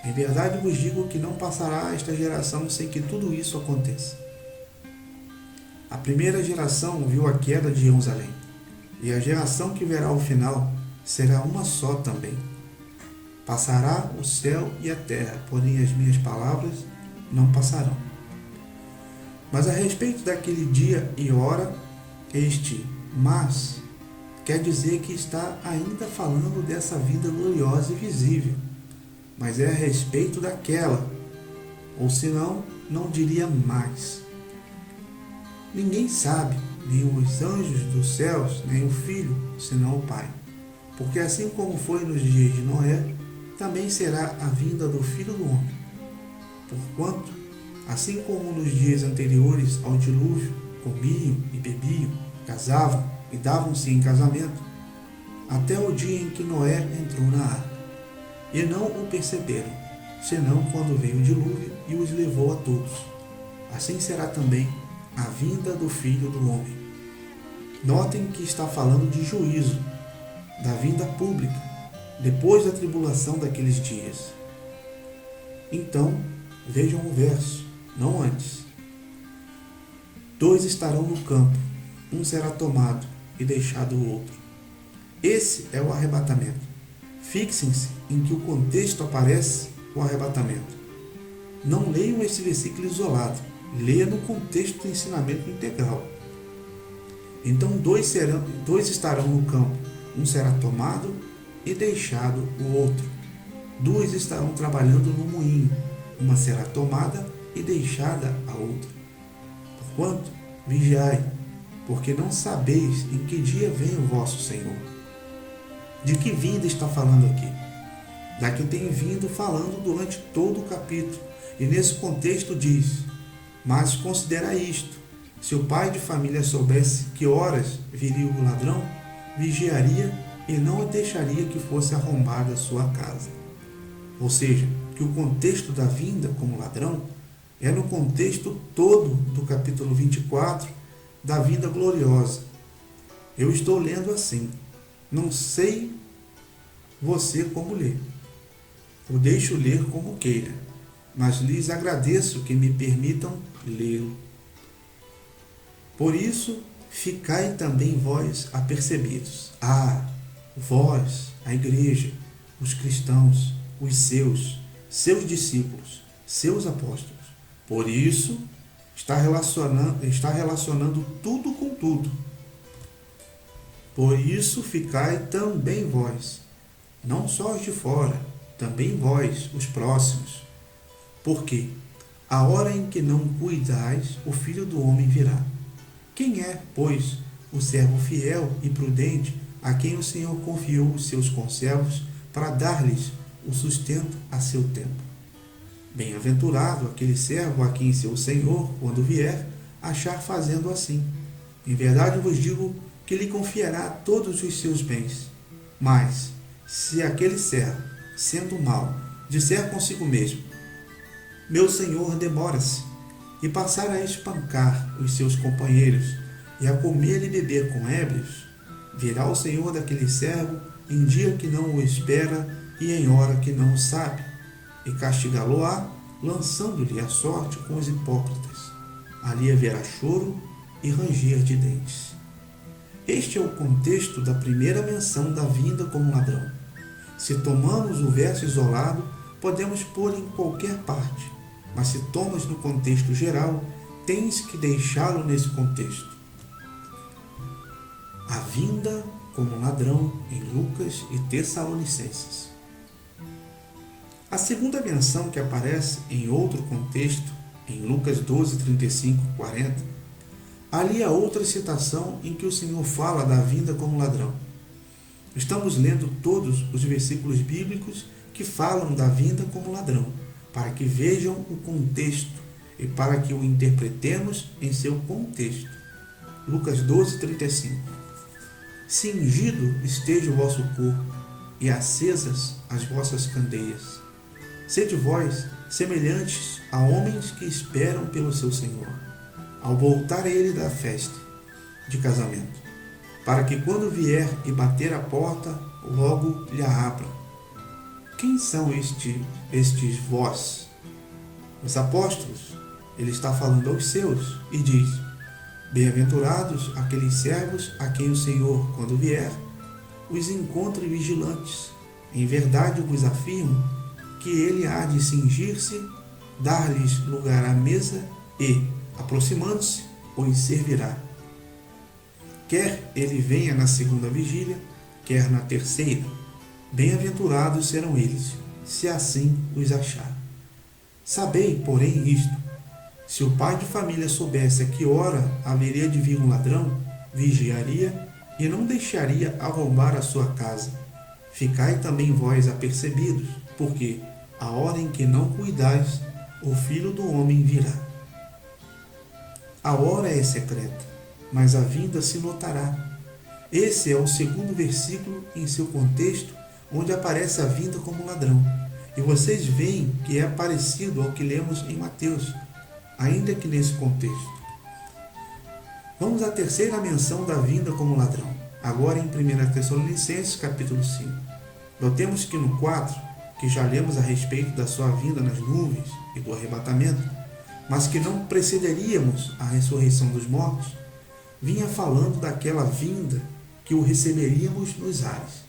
Speaker 1: em verdade vos digo que não passará esta geração sem que tudo isso aconteça. A primeira geração viu a queda de Jerusalém, e a geração que verá o final será uma só também. Passará o céu e a terra, porém as minhas palavras não passarão. Mas a respeito daquele dia e hora, mas quer dizer que está ainda falando dessa vida gloriosa e visível, mas é a respeito daquela, ou senão, não diria mais. Ninguém sabe, nem os anjos dos céus, nem o Filho, senão o Pai. Porque assim como foi nos dias de Noé, também será a vinda do Filho do Homem. Porquanto, assim como nos dias anteriores ao dilúvio, comiam e bebiam, casavam e davam-se em casamento, até o dia em que Noé entrou na arca. E não o perceberam, senão quando veio o dilúvio e os levou a todos. Assim será também a vinda do Filho do Homem. Notem que está falando de juízo, da vinda pública, depois da tribulação daqueles dias. Então, vejam o verso, não antes. 2 estarão no campo, um será tomado e deixado o outro. Esse é o arrebatamento. Fixem-se em que o contexto aparece o arrebatamento. Não leiam esse versículo isolado, Leia no contexto do ensinamento integral. Então dois estarão no campo, um será tomado e deixado o outro. Duas estarão trabalhando no moinho, uma será tomada e deixada a outra. Porquanto, vigiai, porque não sabeis em que dia vem o vosso Senhor. De que vinda está falando aqui? Da que tem vindo falando durante todo o capítulo. E nesse contexto diz: mas considera isto, se o pai de família soubesse que horas viria o ladrão, vigiaria e não deixaria que fosse arrombada a sua casa. Ou seja, que o contexto da vinda como ladrão é no contexto todo do capítulo 24 da vinda gloriosa. Eu estou lendo assim, não sei você como ler. Eu deixo ler como queira, mas lhes agradeço que me permitam lê-lo. Por isso, ficai também vós apercebidos. Vós, a igreja, os cristãos, os seus discípulos, seus apóstolos. Por isso, está relacionando tudo com tudo. Por isso, ficai também vós, não só os de fora, também vós, os próximos. Porque a hora em que não cuidais, o Filho do Homem virá. Quem é, pois, o servo fiel e prudente a quem o Senhor confiou os seus conservos para dar-lhes o sustento a seu tempo? Bem-aventurado aquele servo a quem seu Senhor, quando vier, achar fazendo assim. Em verdade vos digo que lhe confiará todos os seus bens. Mas, se aquele servo, sendo mau, disser consigo mesmo: meu senhor demora-se, e passar a espancar os seus companheiros, e a comer e beber com ébrios, virá o senhor daquele servo em dia que não o espera e em hora que não o sabe, e castigá-lo-á, lançando-lhe a sorte com os hipócritas. Ali haverá choro e ranger de dentes. Este é o contexto da primeira menção da vinda como ladrão. Se tomamos o verso isolado, podemos pôr em qualquer parte, mas se tomas no contexto geral, tens que deixá-lo nesse contexto. A vinda como ladrão em Lucas e Tessalonicenses. A segunda menção que aparece em outro contexto, em Lucas 12, 35, 40, ali há outra citação em que o Senhor fala da vinda como ladrão. Estamos lendo todos os versículos bíblicos que falam da vinda como ladrão, para que vejam o contexto e para que o interpretemos em seu contexto. Lucas 12, 35. Cingido esteja o vosso corpo, e acesas as vossas candeias. Sede vós semelhantes a homens que esperam pelo seu Senhor, ao voltar ele da festa de casamento, para que quando vier e bater a porta, logo lhe abra. Quem são estes vós? Os apóstolos. Ele está falando aos seus e diz: bem-aventurados aqueles servos a quem o Senhor, quando vier, os encontre vigilantes. Em verdade vos afirmo que ele há de cingir-se, dar-lhes lugar à mesa e, aproximando-se, os servirá. Quer ele venha na segunda vigília, quer na terceira, bem-aventurados serão eles, se assim os achar. Sabei, porém, isto: se o pai de família soubesse a que hora haveria de vir um ladrão, vigiaria e não deixaria arrombar a sua casa. Ficai também vós apercebidos, porque a hora em que não cuidais, o Filho do Homem virá. A hora é secreta, mas a vinda se notará. Esse é o segundo versículo em seu contexto, onde aparece a vinda como ladrão. E vocês veem que é parecido ao que lemos em Mateus, ainda que nesse contexto. Vamos à terceira menção da vinda como ladrão, agora em 1 Tessalonicenses capítulo 5. Notemos que no 4, que já lemos a respeito da sua vinda nas nuvens e do arrebatamento, mas que não precederíamos a ressurreição dos mortos, vinha falando daquela vinda que o receberíamos nos ares,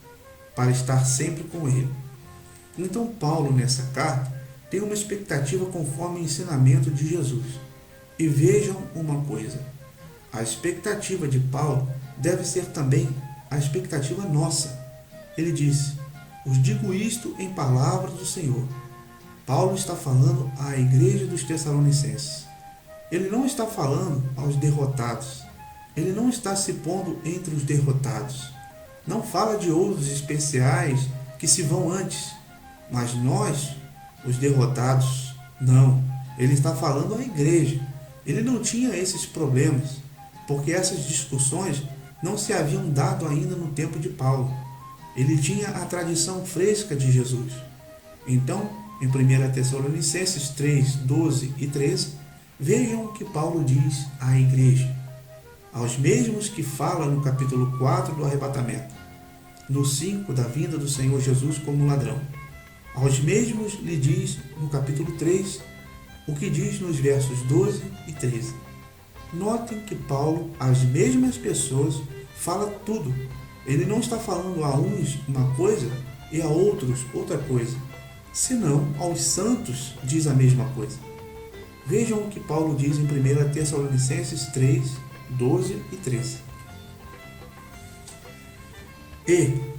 Speaker 1: para estar sempre com ele. Então Paulo, nessa carta, tem uma expectativa conforme o ensinamento de Jesus. E vejam uma coisa, a expectativa de Paulo deve ser também a expectativa nossa. Ele disse: "Os digo isto em palavras do Senhor." Paulo está falando à igreja dos Tessalonicenses. Ele não está falando aos derrotados. Ele não está se pondo entre os derrotados. Não fala de outros especiais que se vão antes. Mas nós, os derrotados, não. Ele está falando à igreja. Ele não tinha esses problemas, porque essas discussões não se haviam dado ainda no tempo de Paulo. Ele tinha a tradição fresca de Jesus. Então, em 1 Tessalonicenses 3, 12 e 13, vejam o que Paulo diz à igreja. Aos mesmos que fala no capítulo 4 do arrebatamento, no 5 da vinda do Senhor Jesus como ladrão. Aos mesmos lhe diz no capítulo 3 o que diz nos versos 12 e 13. Notem que Paulo, às mesmas pessoas, fala tudo. Ele não está falando a uns uma coisa e a outros outra coisa. Senão, aos santos diz a mesma coisa. Vejam o que Paulo diz em 1 Tessalonicenses 3, 12 e 13. E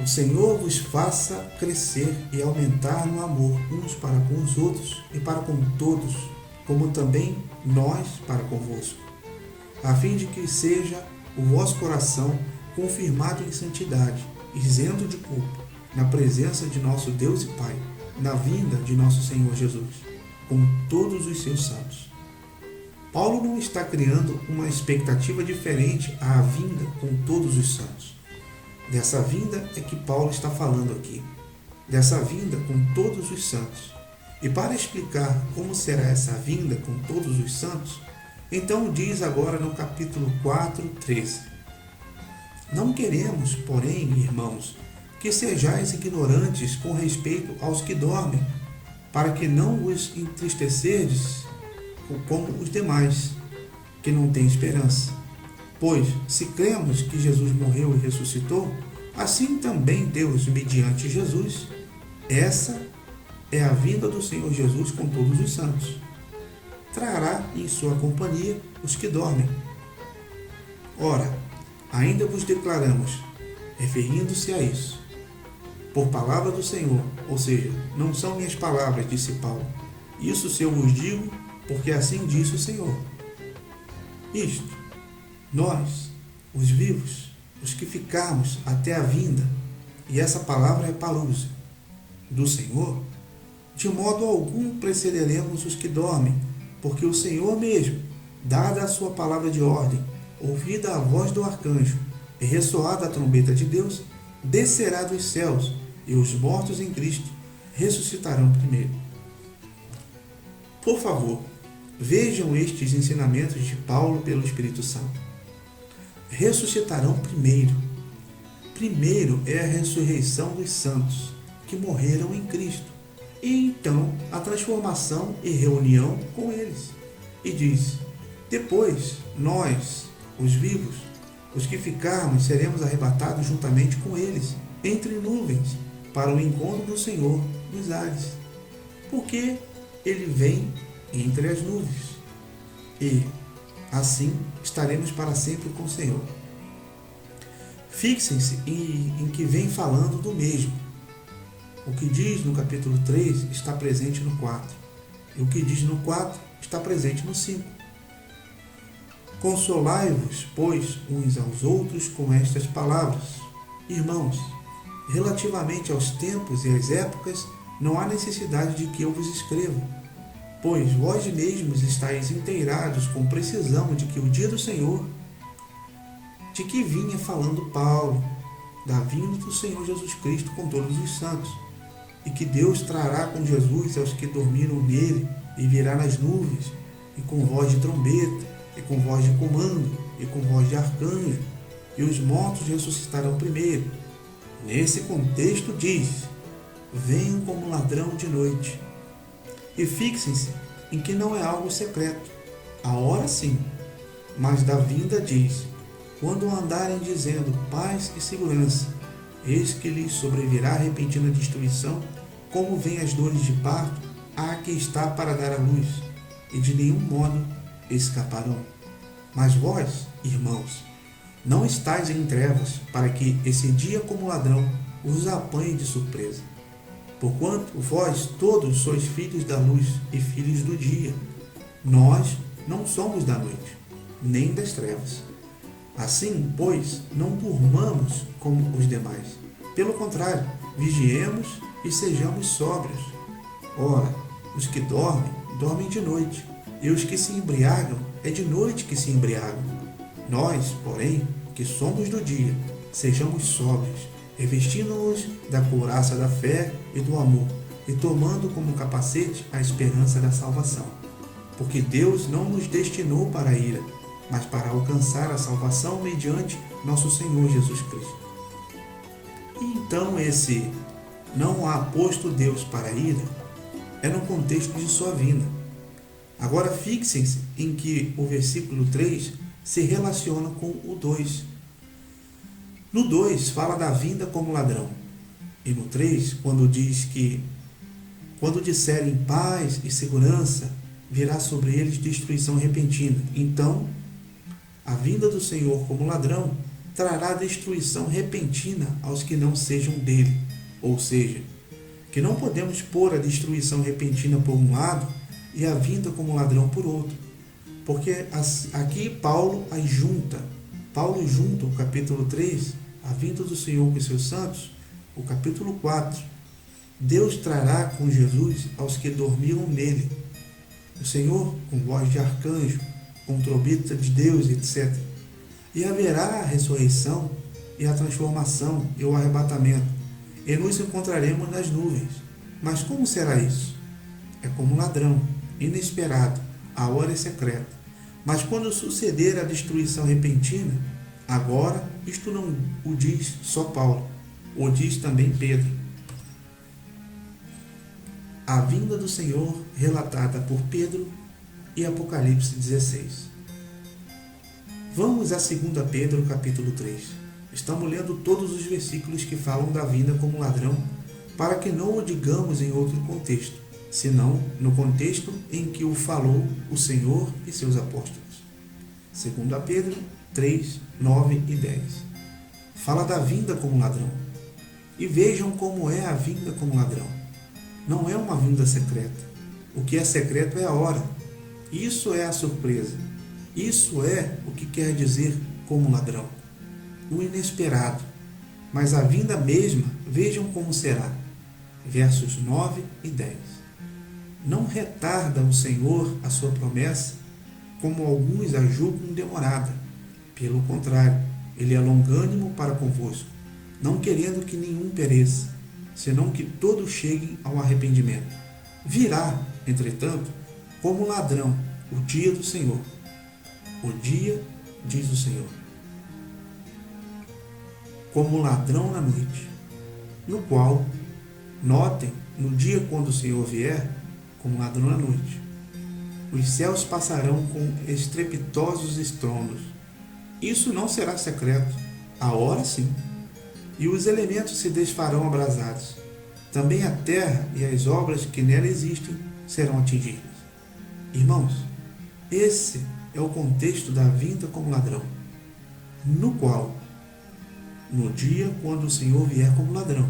Speaker 1: o Senhor vos faça crescer e aumentar no amor uns para com os outros e para com todos, como também nós para convosco, a fim de que seja o vosso coração confirmado em santidade, isento de culpa, na presença de nosso Deus e Pai, na vinda de nosso Senhor Jesus, com todos os seus santos. Paulo não está criando uma expectativa diferente à vinda com todos os santos. Dessa vinda é que Paulo está falando aqui. Dessa vinda com todos os santos. E para explicar como será essa vinda com todos os santos, então diz agora no capítulo 4, 13. Não queremos, porém, irmãos, que sejais ignorantes com respeito aos que dormem, para que não os entristecerdes como os demais, que não têm esperança. Pois, se cremos que Jesus morreu e ressuscitou, assim também Deus, mediante Jesus, essa é a vinda do Senhor Jesus com todos os santos. Trará em sua companhia os que dormem. Ora, ainda vos declaramos, referindo-se a isso, por palavra do Senhor, ou seja, não são minhas palavras, disse Paulo. Isso se eu vos digo, porque assim disse o Senhor. Isto, nós, os vivos, os que ficarmos até a vinda, e essa palavra é parousia, do Senhor, de modo algum precederemos os que dormem, porque o Senhor mesmo, dada a sua palavra de ordem, ouvida a voz do arcanjo e ressoada a trombeta de Deus, descerá dos céus, e os mortos em Cristo ressuscitarão primeiro. Por favor, vejam estes ensinamentos de Paulo pelo Espírito Santo. Ressuscitarão primeiro. Primeiro é a ressurreição dos santos, que morreram em Cristo, e então a transformação e reunião com eles. E diz, depois, nós, os vivos, os que ficarmos, seremos arrebatados juntamente com eles, entre nuvens, para o encontro do Senhor nos ares. Porque ele vem entre as nuvens. E, assim, estaremos para sempre com o Senhor. Fixem-se em que vem falando do mesmo. O que diz no capítulo 3 está presente no 4. E o que diz no 4 está presente no 5. Consolai-vos, pois, uns aos outros com estas palavras. Irmãos, relativamente aos tempos e às épocas, não há necessidade de que eu vos escreva, pois vós mesmos estáis inteirados com precisão de que o dia do Senhor, de que vinha falando Paulo, da vinda do Senhor Jesus Cristo com todos os santos, e que Deus trará com Jesus aos que dormiram nele, e virá nas nuvens, e com voz de trombeta, e com voz de comando, e com voz de arcanjo, e os mortos ressuscitarão primeiro. Nesse contexto diz, venham como ladrão de noite. E fixem-se em que não é algo secreto, a hora sim, mas da vinda diz, quando andarem dizendo paz e segurança, eis que lhes sobrevirá repentina destruição, como vêm as dores de parto, a que está para dar à luz, e de nenhum modo escaparão. Mas vós, irmãos, não estáis em trevas, para que esse dia como ladrão os apanhe de surpresa. Porquanto vós todos sois filhos da luz e filhos do dia. Nós não somos da noite, nem das trevas. Assim, pois, não durmamos como os demais. Pelo contrário, vigiemos e sejamos sóbrios. Ora, os que dormem, dormem de noite, e os que se embriagam, é de noite que se embriagam. Nós, porém, que somos do dia, sejamos sóbrios, revestindo-nos da couraça da fé e do amor, e tomando como capacete a esperança da salvação. Porque Deus não nos destinou para a ira, mas para alcançar a salvação mediante nosso Senhor Jesus Cristo. E então esse não há posto Deus para a ira é no contexto de sua vinda. Agora fixem-se em que o versículo 3 se relaciona com o 2. No 2 fala da vinda como ladrão. E no 3, quando diz que quando disserem paz e segurança, virá sobre eles destruição repentina. Então, a vinda do Senhor como ladrão trará destruição repentina aos que não sejam dele. Ou seja, que não podemos pôr a destruição repentina por um lado e a vinda como ladrão por outro. Porque aqui Paulo junta o capítulo 3, a vinda do Senhor com os seus santos, o capítulo 4. Deus trará com Jesus aos que dormiram nele. O Senhor com voz de arcanjo, com trombeta de Deus, etc. E haverá a ressurreição e a transformação e o arrebatamento, e nos encontraremos nas nuvens. Mas como será isso? É como um ladrão, inesperado, a hora é secreta. Mas quando suceder a destruição repentina, agora, isto não o diz só Paulo, o diz também Pedro. A vinda do Senhor relatada por Pedro e Apocalipse 16. Vamos a 2 Pedro capítulo 3. Estamos lendo todos os versículos que falam da vinda como ladrão, para que não o digamos em outro contexto, senão no contexto em que o falou o Senhor e seus apóstolos. 2 Pedro 3, 9 e 10. Fala da vinda como ladrão. E vejam como é a vinda como ladrão. Não é uma vinda secreta. O que é secreto é a hora. Isso é a surpresa. Isso é o que quer dizer como ladrão. O inesperado. Mas a vinda mesma, vejam como será. Versos 9 e 10. Não retarda o Senhor a sua promessa, como alguns a julgam demorada. Pelo contrário, ele é longânimo para convosco, não querendo que nenhum pereça, senão que todos cheguem ao arrependimento. Virá, entretanto, como ladrão, o dia do Senhor. O dia, diz o Senhor, como ladrão na noite, no qual, notem, no dia quando o Senhor vier, como ladrão na noite, os céus passarão com estrepitosos estrondos. Isso não será secreto, a hora sim. E os elementos se desfarão abrasados. Também a terra e as obras que nela existem serão atingidas. Irmãos, esse é o contexto da vinda como ladrão, no qual, no dia quando o Senhor vier como ladrão,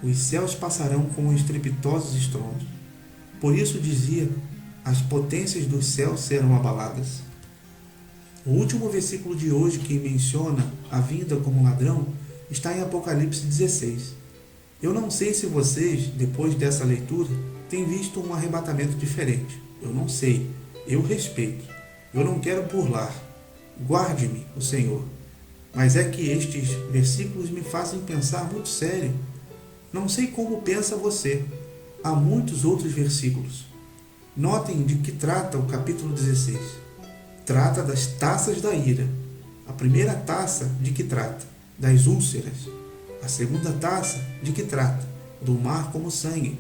Speaker 1: os céus passarão com estrepitosos estrondos. Por isso dizia, as potências dos céus serão abaladas. O último versículo de hoje que menciona a vinda como ladrão está em Apocalipse 16. Eu não sei se vocês, depois dessa leitura, têm visto um arrebatamento diferente. Eu não sei. Eu respeito. Eu não quero burlar. Guarde-me, o Senhor. Mas é que estes versículos me fazem pensar muito sério. Não sei como pensa você. Há muitos outros versículos. Notem de que trata o capítulo 16. Trata das taças da ira. A primeira taça de que trata? Das úlceras. A segunda taça de que trata? Do mar como sangue.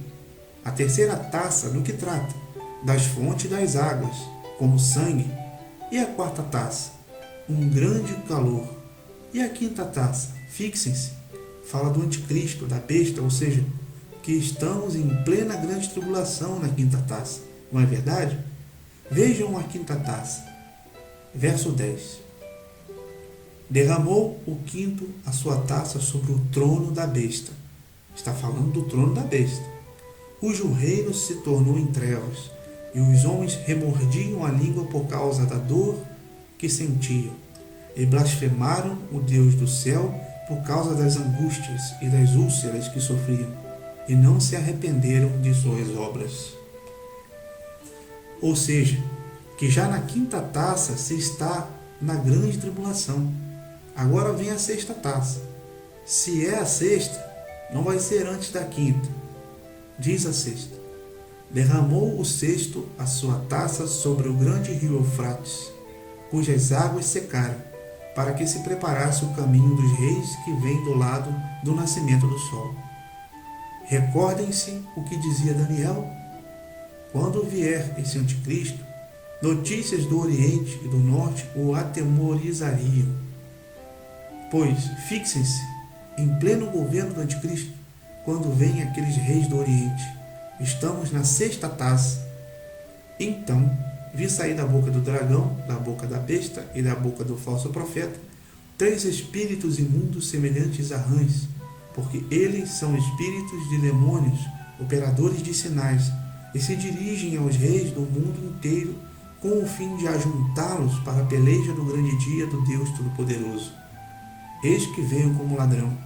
Speaker 1: A terceira taça do que trata? Das fontes das águas, como sangue. E a quarta taça? Um grande calor. E a quinta taça? Fixem-se. Fala do anticristo, da besta, ou seja, que estamos em plena grande tribulação na quinta taça. Não é verdade? Vejam a quinta taça. Verso 10. Derramou o quinto a sua taça sobre o trono da besta. Está falando do trono da besta, cujo reino se tornou em trevas, e os homens remordiam a língua por causa da dor que sentiam, e blasfemaram o Deus do céu por causa das angústias e das úlceras que sofriam, e não se arrependeram de suas obras. Ou seja, que já na quinta taça se está na grande tribulação. Agora vem a sexta taça. Se é a sexta, não vai ser antes da quinta. Diz a sexta: derramou o sexto a sua taça sobre o grande rio Eufrates, cujas águas secaram, para que se preparasse o caminho dos reis que vem do lado do nascimento do sol. Recordem-se o que dizia Daniel: quando vier esse anticristo, notícias do Oriente e do Norte o atemorizariam. Pois, fixem-se, em pleno governo do anticristo, quando vêm aqueles reis do Oriente. Estamos na sexta taça. Então, vi sair da boca do dragão, da boca da besta e da boca do falso profeta, 3 espíritos imundos semelhantes a rãs, porque eles são espíritos de demônios, operadores de sinais, e se dirigem aos reis do mundo inteiro com o fim de ajuntá-los para a peleja do grande dia do Deus Todo-Poderoso. Eis que venho como ladrão.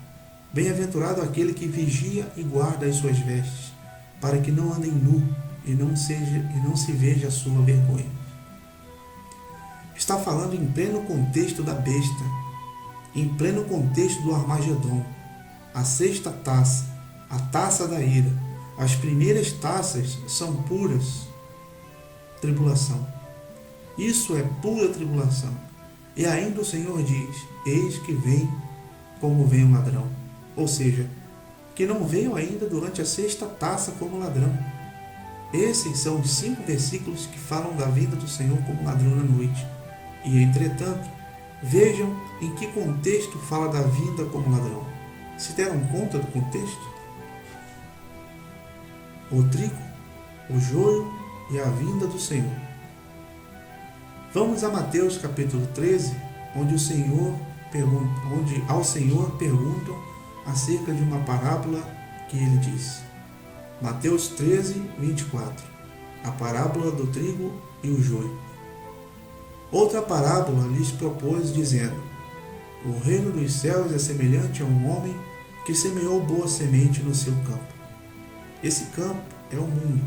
Speaker 1: Bem-aventurado aquele que vigia e guarda as suas vestes, para que não andem nu e não se veja a sua vergonha. Está falando em pleno contexto da besta, em pleno contexto do Armagedon. A sexta taça, a taça da ira. As primeiras taças são puras tribulação. Isso é pura tribulação. E ainda o Senhor diz: eis que vem como vem um ladrão. Ou seja, que não veio ainda durante a sexta taça como ladrão. Esses são os 5 versículos que falam da vinda do Senhor como ladrão na noite. E, entretanto, vejam em que contexto fala da vinda como ladrão. Se deram conta do contexto? O trigo, o joio e a vinda do Senhor. Vamos a Mateus capítulo 13, onde ao Senhor perguntam acerca de uma parábola que ele disse. Mateus 13, 24. A parábola do trigo e o joio. Outra parábola lhes propôs, dizendo: o reino dos céus é semelhante a um homem que semeou boa semente no seu campo. Esse campo é o mundo,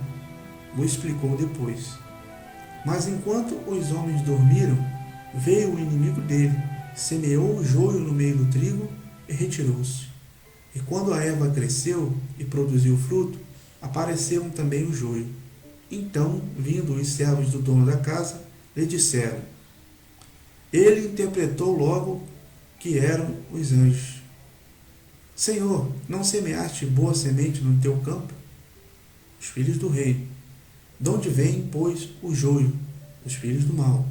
Speaker 1: o explicou depois. Mas enquanto os homens dormiram, veio o inimigo dele, semeou o joio no meio do trigo e retirou-se. E quando a erva cresceu e produziu fruto, apareceram também o joio. Então, vindo os servos do dono da casa, lhe disseram. Ele interpretou logo que eram os anjos. Senhor, não semeaste boa semente no teu campo? Os filhos do rei. De onde vem, pois, o joio? Os filhos do mal.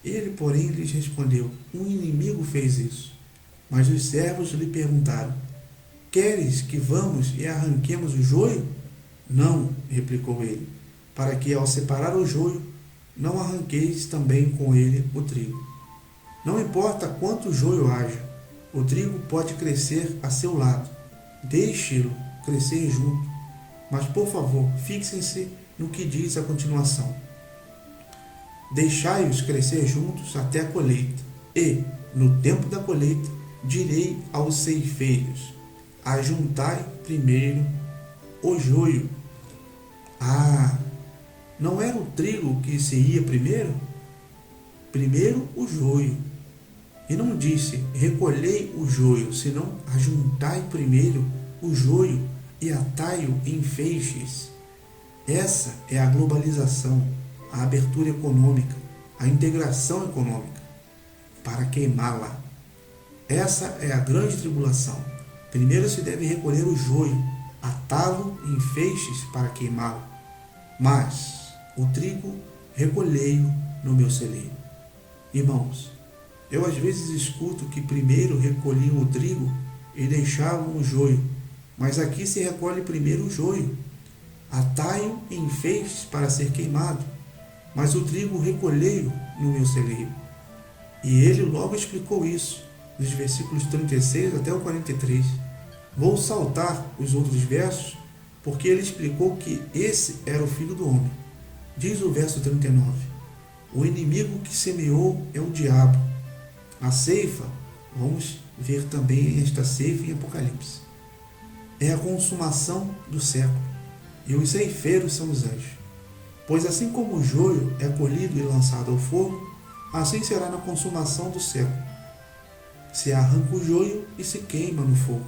Speaker 1: Ele, porém, lhes respondeu: um inimigo fez isso. Mas os servos lhe perguntaram: queres que vamos e arranquemos o joio? Não, replicou ele, para que, ao separar o joio, não arranqueis também com ele o trigo. Não importa quanto joio haja, o trigo pode crescer a seu lado. Deixe-lo crescer junto. Mas, por favor, fixem-se no que diz a continuação. Deixai-os crescer juntos até a colheita. E, no tempo da colheita, direi aos ceifeiros: ajuntai primeiro o joio. Não era o trigo que se ia primeiro? Primeiro o joio. E não disse: recolhei o joio, senão ajuntai primeiro o joio e atai-o em feixes. Essa é a globalização, a abertura econômica, a integração econômica, para queimá-la. Essa é a grande tribulação. Primeiro se deve recolher o joio, atá-lo em feixes para queimá-lo. Mas o trigo recolhei-o no meu celeiro. Irmãos, eu às vezes escuto que primeiro recolhiam o trigo e deixavam o joio, mas aqui se recolhe primeiro o joio. Atai-o em feixes para ser queimado, mas o trigo recolhei-o no meu celeiro. E ele logo explicou isso, nos versículos 36 até o 43. Vou saltar os outros versos, porque ele explicou que esse era o Filho do Homem. Diz o verso 39: o inimigo que semeou é o diabo. A ceifa, vamos ver também esta ceifa em Apocalipse, é a consumação do século, e os ceifeiros são os anjos. Pois assim como o joio é colhido e lançado ao fogo, assim será na consumação do século. Se arranca o joio e se queima no fogo.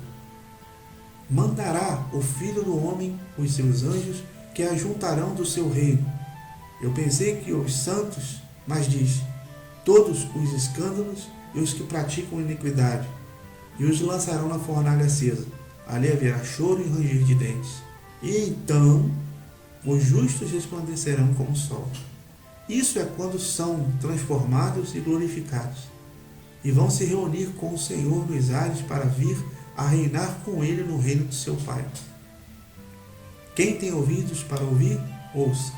Speaker 1: Mandará o Filho do Homem os seus anjos, que ajuntarão do seu reino. Eu pensei que os santos, mas diz, todos os escândalos e os que praticam iniquidade, e os lançarão na fornalha acesa. Ali haverá choro e ranger de dentes. E então os justos resplandecerão como o sol. Isso é quando são transformados e glorificados, e vão se reunir com o Senhor nos ares para vir a reinar com ele no reino de seu Pai. Quem tem ouvidos para ouvir, ouça.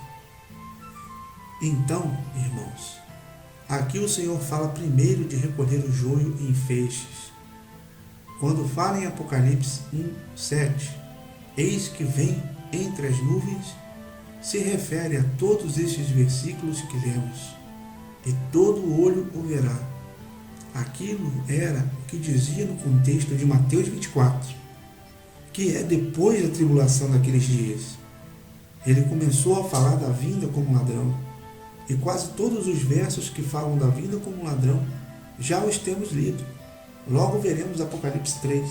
Speaker 1: Então, irmãos, aqui o Senhor fala primeiro de recolher o joio em feixes. Quando fala em Apocalipse 1:7, eis que vem entre as nuvens, se refere a todos estes versículos que lemos, e todo olho o verá. Aquilo era o que dizia no contexto de Mateus 24, que é depois da tribulação daqueles dias. Ele começou a falar da vinda como ladrão, e quase todos os versos que falam da vinda como ladrão já os temos lido. Logo veremos Apocalipse 3.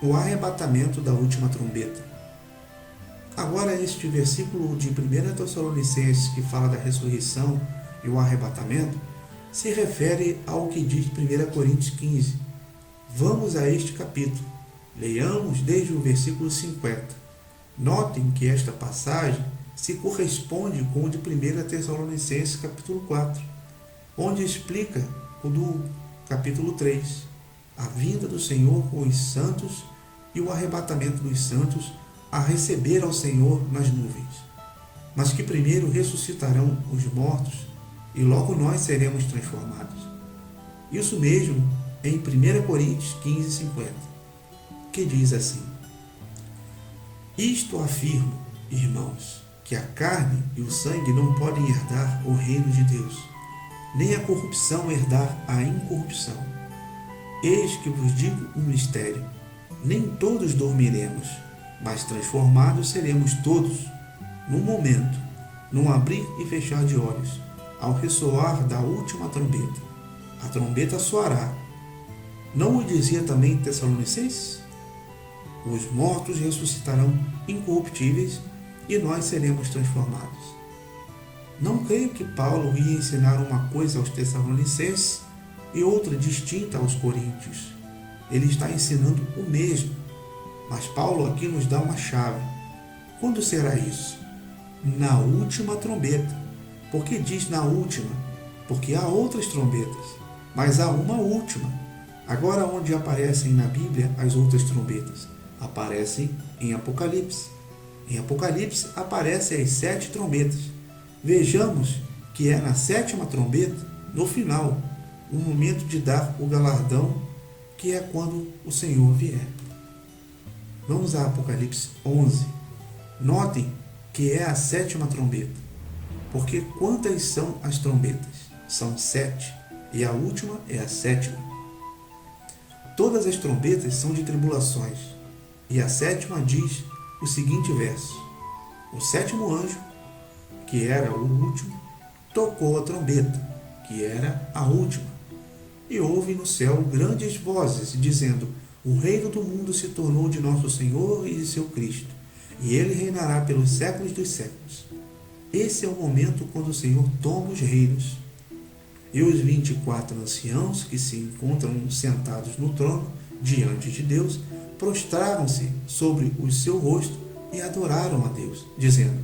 Speaker 1: O arrebatamento da última trombeta. Agora, este versículo de 1 Tessalonicenses, que fala da ressurreição e o arrebatamento, se refere ao que diz 1 Coríntios 15. Vamos a este capítulo. Leiamos desde o versículo 50. Notem que esta passagem se corresponde com o de 1 Tessalonicenses, capítulo 4, onde explica o do capítulo 3, a vinda do Senhor com os santos e o arrebatamento dos santos a receber ao Senhor nas nuvens, mas que primeiro ressuscitarão os mortos e logo nós seremos transformados. Isso mesmo em 1 Coríntios 15:50, que diz assim: isto afirmo, irmãos, que a carne e o sangue não podem herdar o reino de Deus, nem a corrupção herdar a incorrupção. Eis que vos digo um mistério: nem todos dormiremos, mas transformados seremos todos, num momento, num abrir e fechar de olhos, ao ressoar da última trombeta. A trombeta soará. Não o dizia também Tessalonicenses? Os mortos ressuscitarão incorruptíveis e nós seremos transformados. Não creio que Paulo ia ensinar uma coisa aos Tessalonicenses e outra distinta aos coríntios. Ele está ensinando o mesmo, mas Paulo aqui nos dá uma chave. Quando será isso? Na última trombeta. Por que diz na última? Porque há outras trombetas, mas há uma última. Agora, onde aparecem na Bíblia as outras trombetas? Aparecem em Apocalipse. Em Apocalipse aparecem as 7 trombetas. Vejamos que é na 7ª trombeta, no final, o momento de dar o galardão, que é quando o Senhor vier. Vamos a Apocalipse 11. Notem que é a 7ª trombeta, porque quantas são as trombetas? São 7, e a última é a 7ª. Todas as trombetas são de tribulações, e a 7ª diz o seguinte verso: o 7º anjo, que era o último, tocou a trombeta, que era a última, e houve no céu grandes vozes, dizendo: o reino do mundo se tornou de nosso Senhor e de seu Cristo, e ele reinará pelos séculos dos séculos. Esse é o momento quando o Senhor toma os reinos. E os 24 anciãos que se encontram sentados no trono, diante de Deus, prostraram-se sobre o seu rosto e adoraram a Deus, dizendo: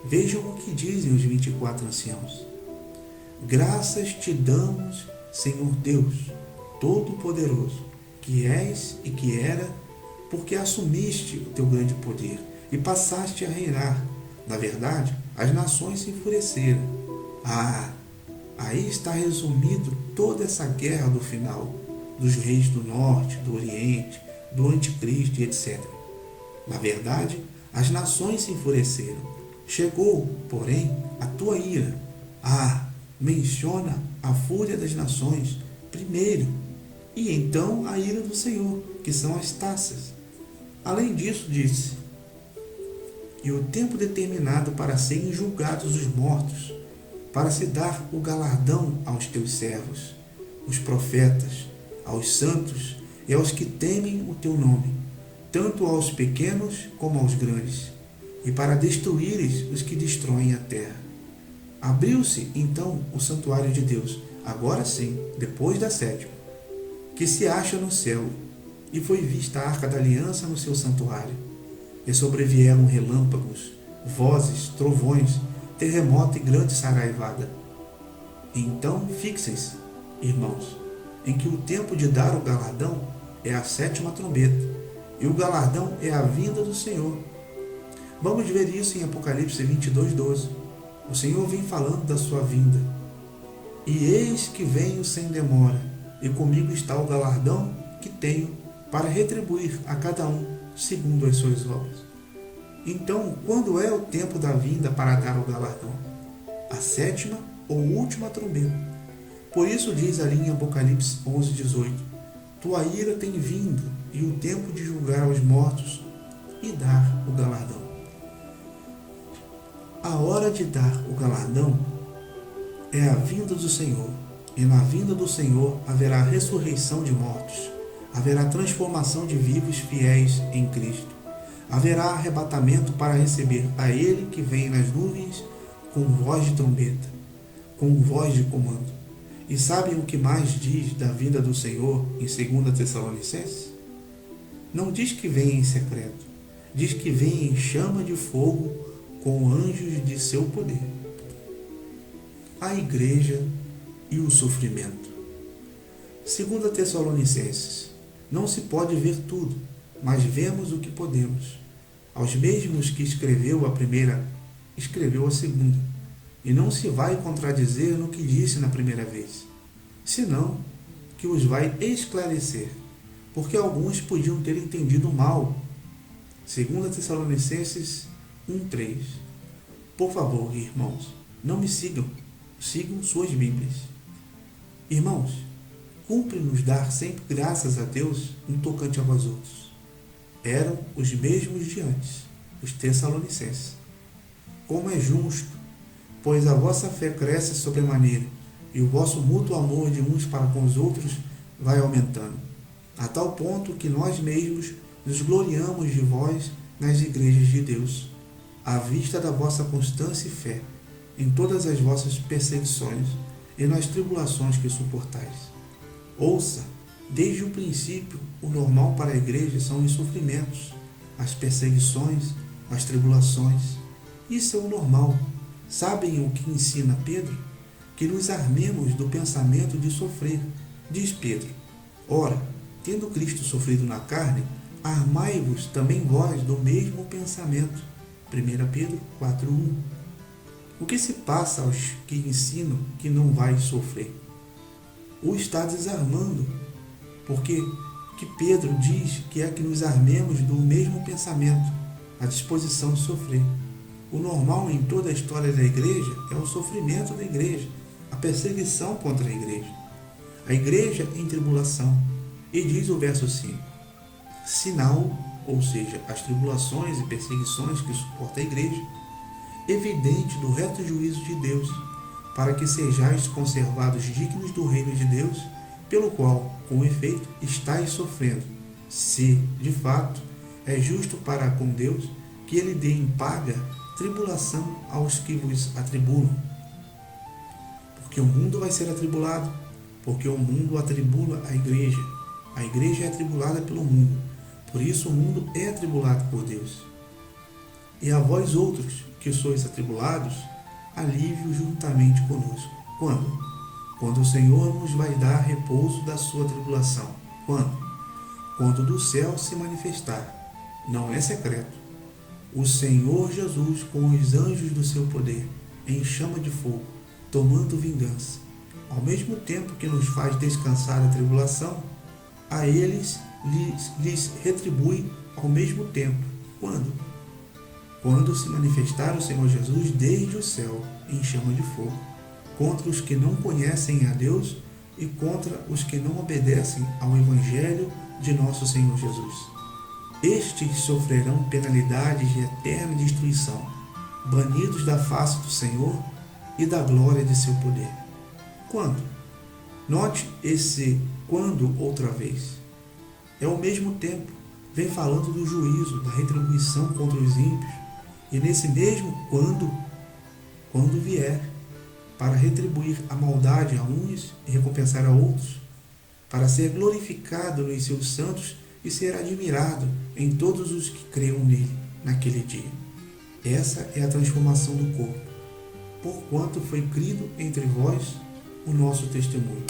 Speaker 1: vejam o que dizem os 24 anciãos. Graças te damos, Senhor Deus, Todo-Poderoso, que és e que era, porque assumiste o teu grande poder e passaste a reinar. Na verdade, as nações se enfureceram. Aí está resumido toda essa guerra do final, dos reis do norte, do oriente, do anticristo e etc. Na verdade, as nações se enfureceram. Chegou, porém, a tua ira. Menciona a fúria das nações primeiro, e então a ira do Senhor, que são as taças. Além disso, disse: e o tempo determinado para serem julgados os mortos, para se dar o galardão aos teus servos, os profetas, aos santos e aos que temem o teu nome, tanto aos pequenos como aos grandes, e para destruíres os que destroem a terra. Abriu-se então o santuário de Deus, agora sim, depois da sétima, que se acha no céu, e foi vista a arca da aliança no seu santuário. E sobrevieram relâmpagos, vozes, trovões, terremoto e grande saraivada. Então fixem-se, irmãos, em que o tempo de dar o galardão é a sétima trombeta, e o galardão é a vinda do Senhor. Vamos ver isso em Apocalipse 22:12. O Senhor vem falando da sua vinda. E eis que venho sem demora, e comigo está o galardão que tenho para retribuir a cada um segundo as suas obras. Então, quando é o tempo da vinda para dar o galardão? A sétima ou última trombeta. Por isso diz ali em Apocalipse 11:18: tua ira tem vindo, e o tempo de julgar aos mortos e dar o galardão. A hora de dar o galardão é a vinda do Senhor, e na vinda do Senhor haverá ressurreição de mortos, haverá transformação de vivos fiéis em Cristo, haverá arrebatamento para receber a Ele que vem nas nuvens com voz de trombeta, com voz de comando. E sabem o que mais diz da vinda do Senhor em 2 Tessalonicenses? Não diz que vem em secreto, diz que vem em chama de fogo com anjos de seu poder. A igreja e o sofrimento. 2 Tessalonicenses. Não se pode ver tudo, mas vemos o que podemos. Aos mesmos que escreveu a primeira, escreveu a segunda, e não se vai contradizer no que disse na primeira vez, senão que os vai esclarecer, porque alguns podiam ter entendido mal. 2 Tessalonicenses 1:3. Por favor, irmãos, não me sigam, sigam suas Bíblias. Irmãos, cumpre-nos dar sempre graças a Deus no tocante a vós outros. Eram os mesmos de antes, os Tessalonicenses. Como é justo, pois a vossa fé cresce sobremaneira, e o vosso mútuo amor de uns para com os outros vai aumentando, a tal ponto que nós mesmos nos gloriamos de vós nas igrejas de Deus, à vista da vossa constância e fé, em todas as vossas perseguições e nas tribulações que suportais. Ouça, desde o princípio, o normal para a igreja são os sofrimentos, as perseguições, as tribulações. Isso é o normal. Sabem o que ensina Pedro? Que nos armemos do pensamento de sofrer. Diz Pedro: ora, tendo Cristo sofrido na carne, armai-vos também vós do mesmo pensamento. 1 Pedro 4:1. O que se passa aos que ensinam que não vai sofrer? O está desarmando, porque que Pedro diz que é que nos armemos do mesmo pensamento, a disposição de sofrer. O normal em toda a história da igreja é o sofrimento da igreja, a perseguição contra a igreja. A igreja em tribulação. E diz o verso 5: sinal, ou seja, as tribulações e perseguições que suporta a igreja, evidente do reto juízo de Deus, para que sejais conservados dignos do reino de Deus, pelo qual, com efeito, estáis sofrendo, se, de fato, é justo para com Deus que ele dê em paga tribulação aos que vos atribulam. Porque o mundo vai ser atribulado, porque o mundo atribula a igreja é atribulada pelo mundo, por isso o mundo é atribulado por Deus. E a vós outros, que sois atribulados, alívio juntamente conosco. Quando? Quando o Senhor nos vai dar repouso da sua tribulação. Quando? Quando do céu se manifestar. Não é secreto. O Senhor Jesus com os anjos do seu poder, em chama de fogo, tomando vingança, ao mesmo tempo que nos faz descansar da tribulação, a eles lhes retribui ao mesmo tempo. Quando? Quando se manifestar o Senhor Jesus desde o céu em chama de fogo, contra os que não conhecem a Deus e contra os que não obedecem ao Evangelho de nosso Senhor Jesus. Estes sofrerão penalidades de eterna destruição, banidos da face do Senhor e da glória de seu poder. Quando? Note esse quando outra vez. É ao mesmo tempo, vem falando do juízo, da retribuição contra os ímpios, e nesse mesmo quando vier, para retribuir a maldade a uns e recompensar a outros, para ser glorificado nos seus santos e ser admirado em todos os que creiam nele naquele dia. Essa é a transformação do corpo, porquanto foi crido entre vós o nosso testemunho.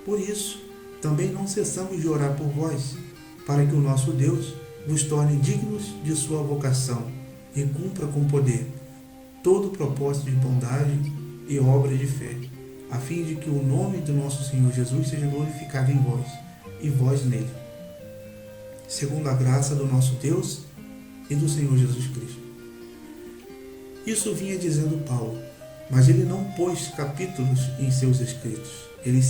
Speaker 1: Por isso, também não cessamos de orar por vós, para que o nosso Deus vos torne dignos de sua vocação e cumpra com poder todo o propósito de bondade e obra de fé, a fim de que o nome do nosso Senhor Jesus seja glorificado em vós, e vós nele, segundo a graça do nosso Deus e do Senhor Jesus Cristo. Isso vinha dizendo Paulo, mas ele não pôs capítulos em seus escritos. Ele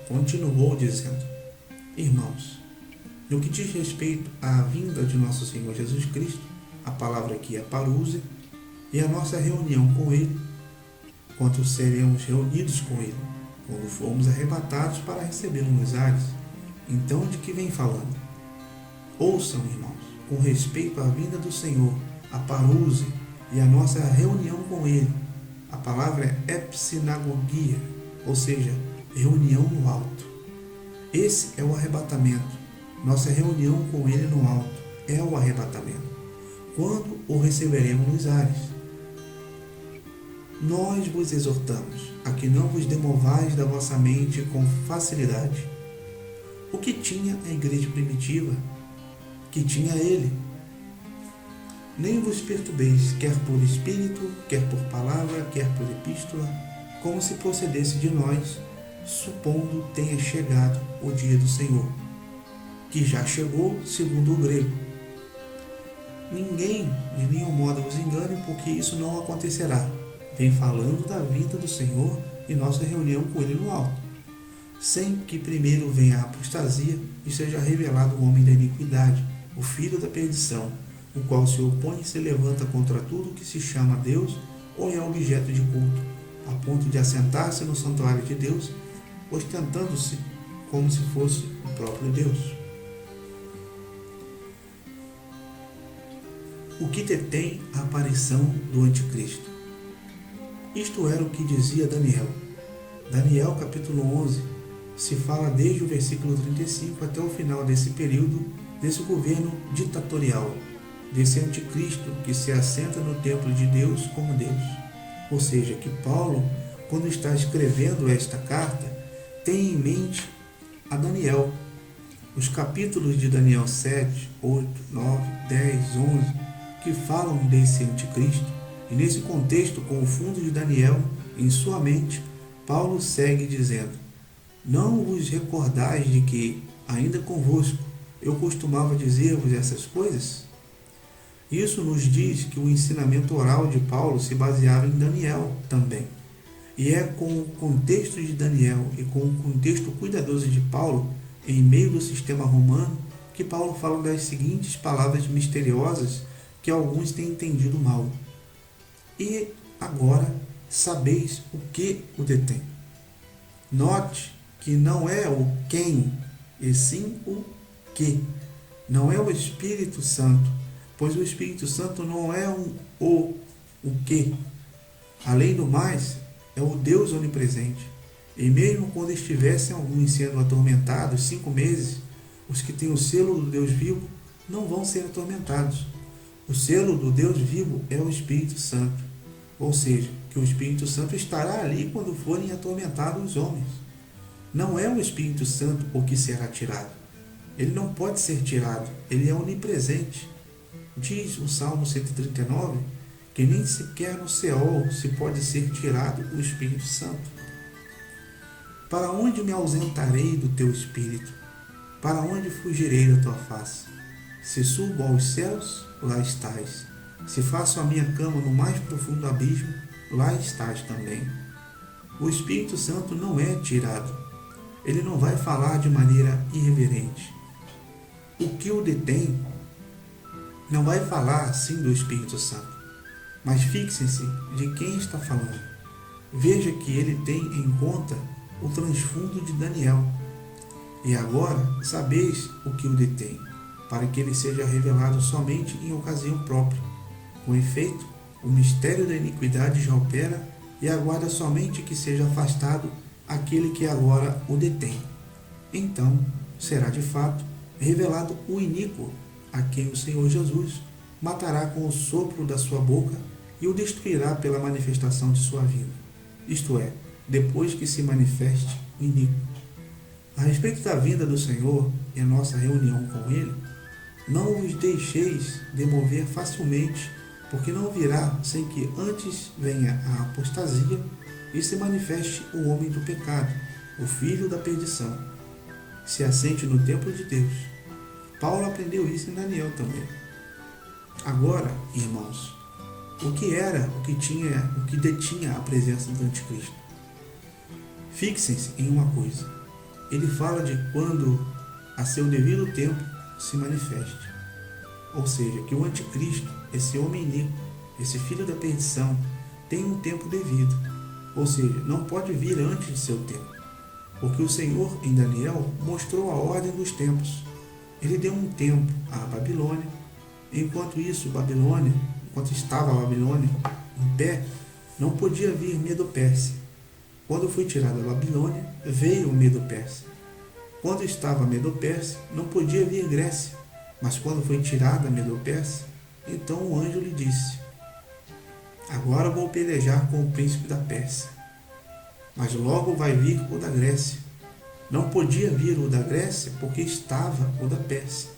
Speaker 1: continuou dizendo: Irmãos, no que diz respeito à vinda de nosso Senhor Jesus Cristo, a palavra aqui é parousia, e a nossa reunião com Ele, quando seremos reunidos com Ele, quando formos arrebatados para recebê-lo nos ares. Então, de que vem falando? Ouçam, irmãos, com respeito à vinda do Senhor, a parousia e a nossa reunião com Ele. A palavra é epsinagogia, ou seja, reunião no alto. Esse é o arrebatamento. Nossa reunião com Ele no alto é o arrebatamento. Quando o receberemos nos ares. Nós vos exortamos a que não vos demovais da vossa mente com facilidade. O que tinha a igreja primitiva? Que tinha ele? Nem vos perturbeis, quer por espírito, quer por palavra, quer por epístola, como se procedesse de nós, supondo tenha chegado o dia do Senhor, que já chegou segundo o grego. Ninguém de nenhum modo vos engane, porque isso não acontecerá. Vem falando da vinda do Senhor e nossa reunião com Ele no alto, sem que primeiro venha a apostasia e seja revelado o homem da iniquidade, o filho da perdição, o qual se opõe e se levanta contra tudo que se chama Deus ou é objeto de culto, a ponto de assentar-se no santuário de Deus, ostentando-se como se fosse o próprio Deus. O que detém a aparição do Anticristo? Isto era o que dizia Daniel. Daniel capítulo 11 se fala desde o versículo 35 até o final desse período, desse governo ditatorial, desse anticristo que se assenta no templo de Deus como Deus. Ou seja, que Paulo, quando está escrevendo esta carta, tem em mente a Daniel. Os capítulos de Daniel 7, 8, 9, 10, 11, que falam desse anticristo, e nesse contexto, com o fundo de Daniel em sua mente, Paulo segue dizendo: Não vos recordais de que, ainda convosco, eu costumava dizer-vos essas coisas? Isso nos diz que o ensinamento oral de Paulo se baseava em Daniel também. E é com o contexto de Daniel e com o contexto cuidadoso de Paulo, em meio do sistema romano, que Paulo fala das seguintes palavras misteriosas que alguns têm entendido mal. E agora sabeis o que o detém. Note que não é o quem, e sim o que. Não é o Espírito Santo, pois o Espírito Santo não é o que. Além do mais, é o Deus onipresente. E mesmo quando estivessem alguns sendo atormentados 5 meses, os que têm o selo do Deus vivo não vão ser atormentados. O selo do Deus vivo é o Espírito Santo, ou seja, que o Espírito Santo estará ali quando forem atormentados os homens. Não é o Espírito Santo o que será tirado. Ele não pode ser tirado, ele é onipresente. Diz o Salmo 139 que nem sequer no Seol se pode ser tirado o Espírito Santo. Para onde me ausentarei do teu espírito? Para onde fugirei da tua face? Se subo aos céus, lá estás. Se faço a minha cama no mais profundo abismo, lá estás também. O Espírito Santo não é tirado. Ele não vai falar de maneira irreverente. O que o detém não vai falar assim do Espírito Santo. Mas fixem-se de quem está falando. Veja que ele tem em conta o transfundo de Daniel. E agora sabeis o que o detém, para que ele seja revelado somente em ocasião própria. Com efeito, o mistério da iniquidade já opera e aguarda somente que seja afastado aquele que agora o detém. Então será de fato revelado o iníquo, a quem o Senhor Jesus matará com o sopro da sua boca e o destruirá pela manifestação de sua vinda, isto é, depois que se manifeste o iníquo. A respeito da vinda do Senhor e a nossa reunião com Ele, não vos deixeis demover facilmente, porque não virá sem que antes venha a apostasia e se manifeste o homem do pecado, o filho da perdição, se assente no templo de Deus. Paulo aprendeu isso em Daniel também. Agora, irmãos, o que detinha a presença do anticristo? Fixem-se em uma coisa. Ele fala de quando, a seu devido tempo, se manifeste. Ou seja, que o anticristo, esse homem iníquo, esse filho da perdição, tem um tempo devido. Ou seja, não pode vir antes de seu tempo. Porque o Senhor, em Daniel, mostrou a ordem dos tempos. Ele deu um tempo à Babilônia. Enquanto estava a Babilônia em pé, não podia vir Medo-Pérsia. Quando foi tirada a Babilônia, veio o Medo-Pérsia. Quando estava a Medo-Pérsia, não podia vir Grécia. Mas quando foi tirada a Medo-Pérsia, então o anjo lhe disse: agora vou pelejar com o príncipe da Pérsia. Mas logo vai vir o da Grécia. Não podia vir o da Grécia porque estava o da Pérsia.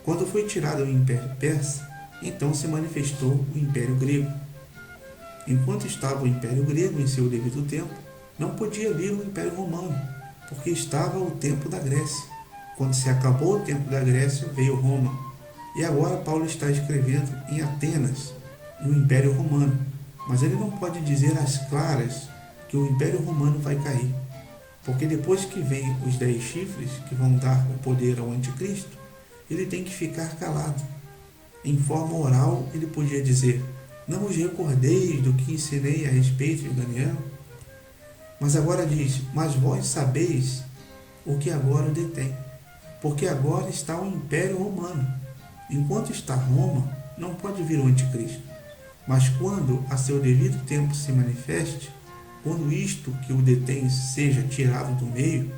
Speaker 1: Quando foi tirado o império persa, então se manifestou o império grego. Enquanto estava o império grego em seu devido tempo, não podia vir o império romano, porque estava o tempo da Grécia. Quando se acabou o tempo da Grécia, veio Roma. E agora Paulo está escrevendo em Atenas, no Império Romano. Mas ele não pode dizer às claras que o Império Romano vai cair. Porque depois que vem os 10 chifres, que vão dar o poder ao anticristo, ele tem que ficar calado. Em forma oral, ele podia dizer: não os recordeis do que ensinei a respeito de Daniel? Mas agora diz: mas vós sabeis o que agora o detém. Porque agora está o Império Romano. Enquanto está Roma, não pode vir o anticristo. Mas quando a seu devido tempo se manifeste, quando isto que o detém seja tirado do meio,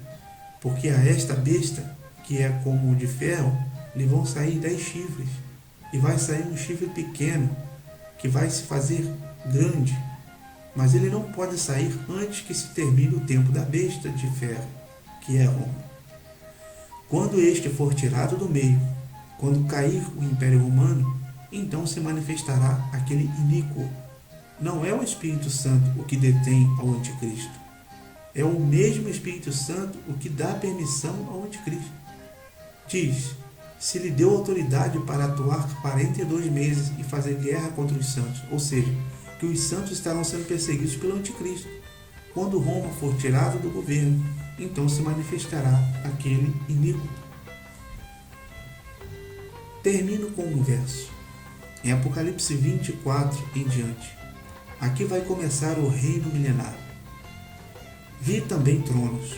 Speaker 1: porque a esta besta, que é como de ferro, lhe vão sair 10 chifres, e vai sair um chifre pequeno, que vai se fazer grande, mas ele não pode sair antes que se termine o tempo da besta de ferro, que é Roma. Quando este for tirado do meio, quando cair o Império Romano, então se manifestará aquele iníquo. Não é o Espírito Santo o que detém ao anticristo. É o mesmo Espírito Santo o que dá permissão ao anticristo. Diz: se lhe deu autoridade para atuar 42 meses e fazer guerra contra os santos. Ou seja, que os santos estarão sendo perseguidos pelo anticristo. Quando Roma for tirada do governo, então se manifestará aquele iníquo. Termino com um verso. Em Apocalipse 24 em diante. Aqui vai começar o reino milenar. Vi também tronos,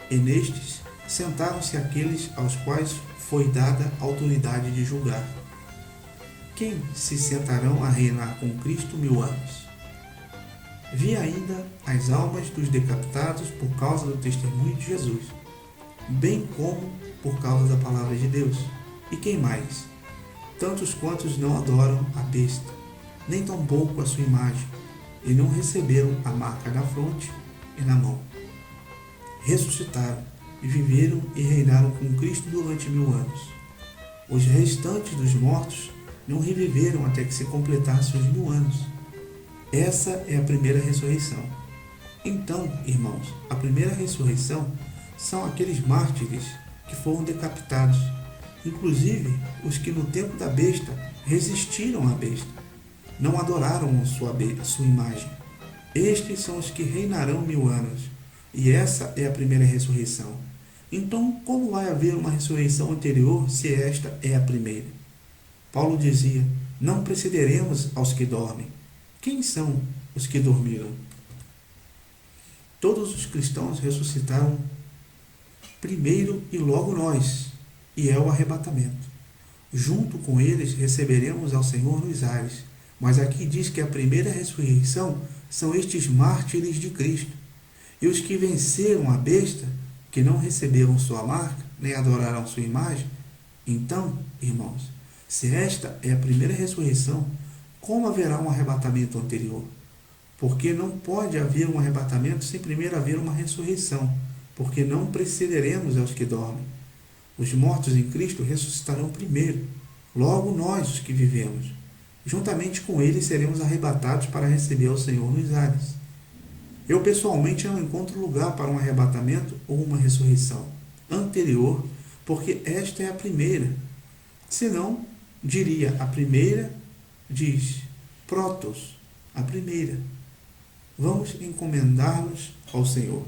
Speaker 1: e nestes sentaram-se aqueles aos quais foi dada autoridade de julgar. Quem se sentarão a reinar com Cristo 1000 anos? Vi ainda as almas dos decapitados por causa do testemunho de Jesus, bem como por causa da palavra de Deus. E quem mais? Tantos quantos não adoram a besta, nem tampouco a sua imagem, e não receberam a marca na fronte e na mão. Ressuscitaram e viveram e reinaram com Cristo durante 1000 anos. Os restantes dos mortos não reviveram até que se completassem os 1000 anos. Essa é a primeira ressurreição. Então, irmãos, a primeira ressurreição são aqueles mártires que foram decapitados, inclusive os que no tempo da besta resistiram à besta, não adoraram sua imagem. Estes são os que reinarão 1000 anos, e essa é a primeira ressurreição. Então, como vai haver uma ressurreição anterior se esta é a primeira? Paulo dizia: não precederemos aos que dormem. Quem são os que dormiram? Todos os cristãos ressuscitaram primeiro e logo nós, e é o arrebatamento. Junto com eles receberemos ao Senhor nos ares. Mas aqui diz que a primeira ressurreição são estes mártires de Cristo. E os que venceram a besta, que não receberam sua marca, nem adoraram sua imagem. Então, irmãos, se esta é a primeira ressurreição, como haverá um arrebatamento anterior? Porque não pode haver um arrebatamento sem primeiro haver uma ressurreição, porque não precederemos aos que dormem. Os mortos em Cristo ressuscitarão primeiro, logo nós, os que vivemos. Juntamente com eles seremos arrebatados para receber ao Senhor nos ares. Eu pessoalmente não encontro lugar para um arrebatamento ou uma ressurreição anterior, porque esta é a primeira. Senão, diria a primeira, diz protos, a primeira. Vamos encomendar-nos ao Senhor.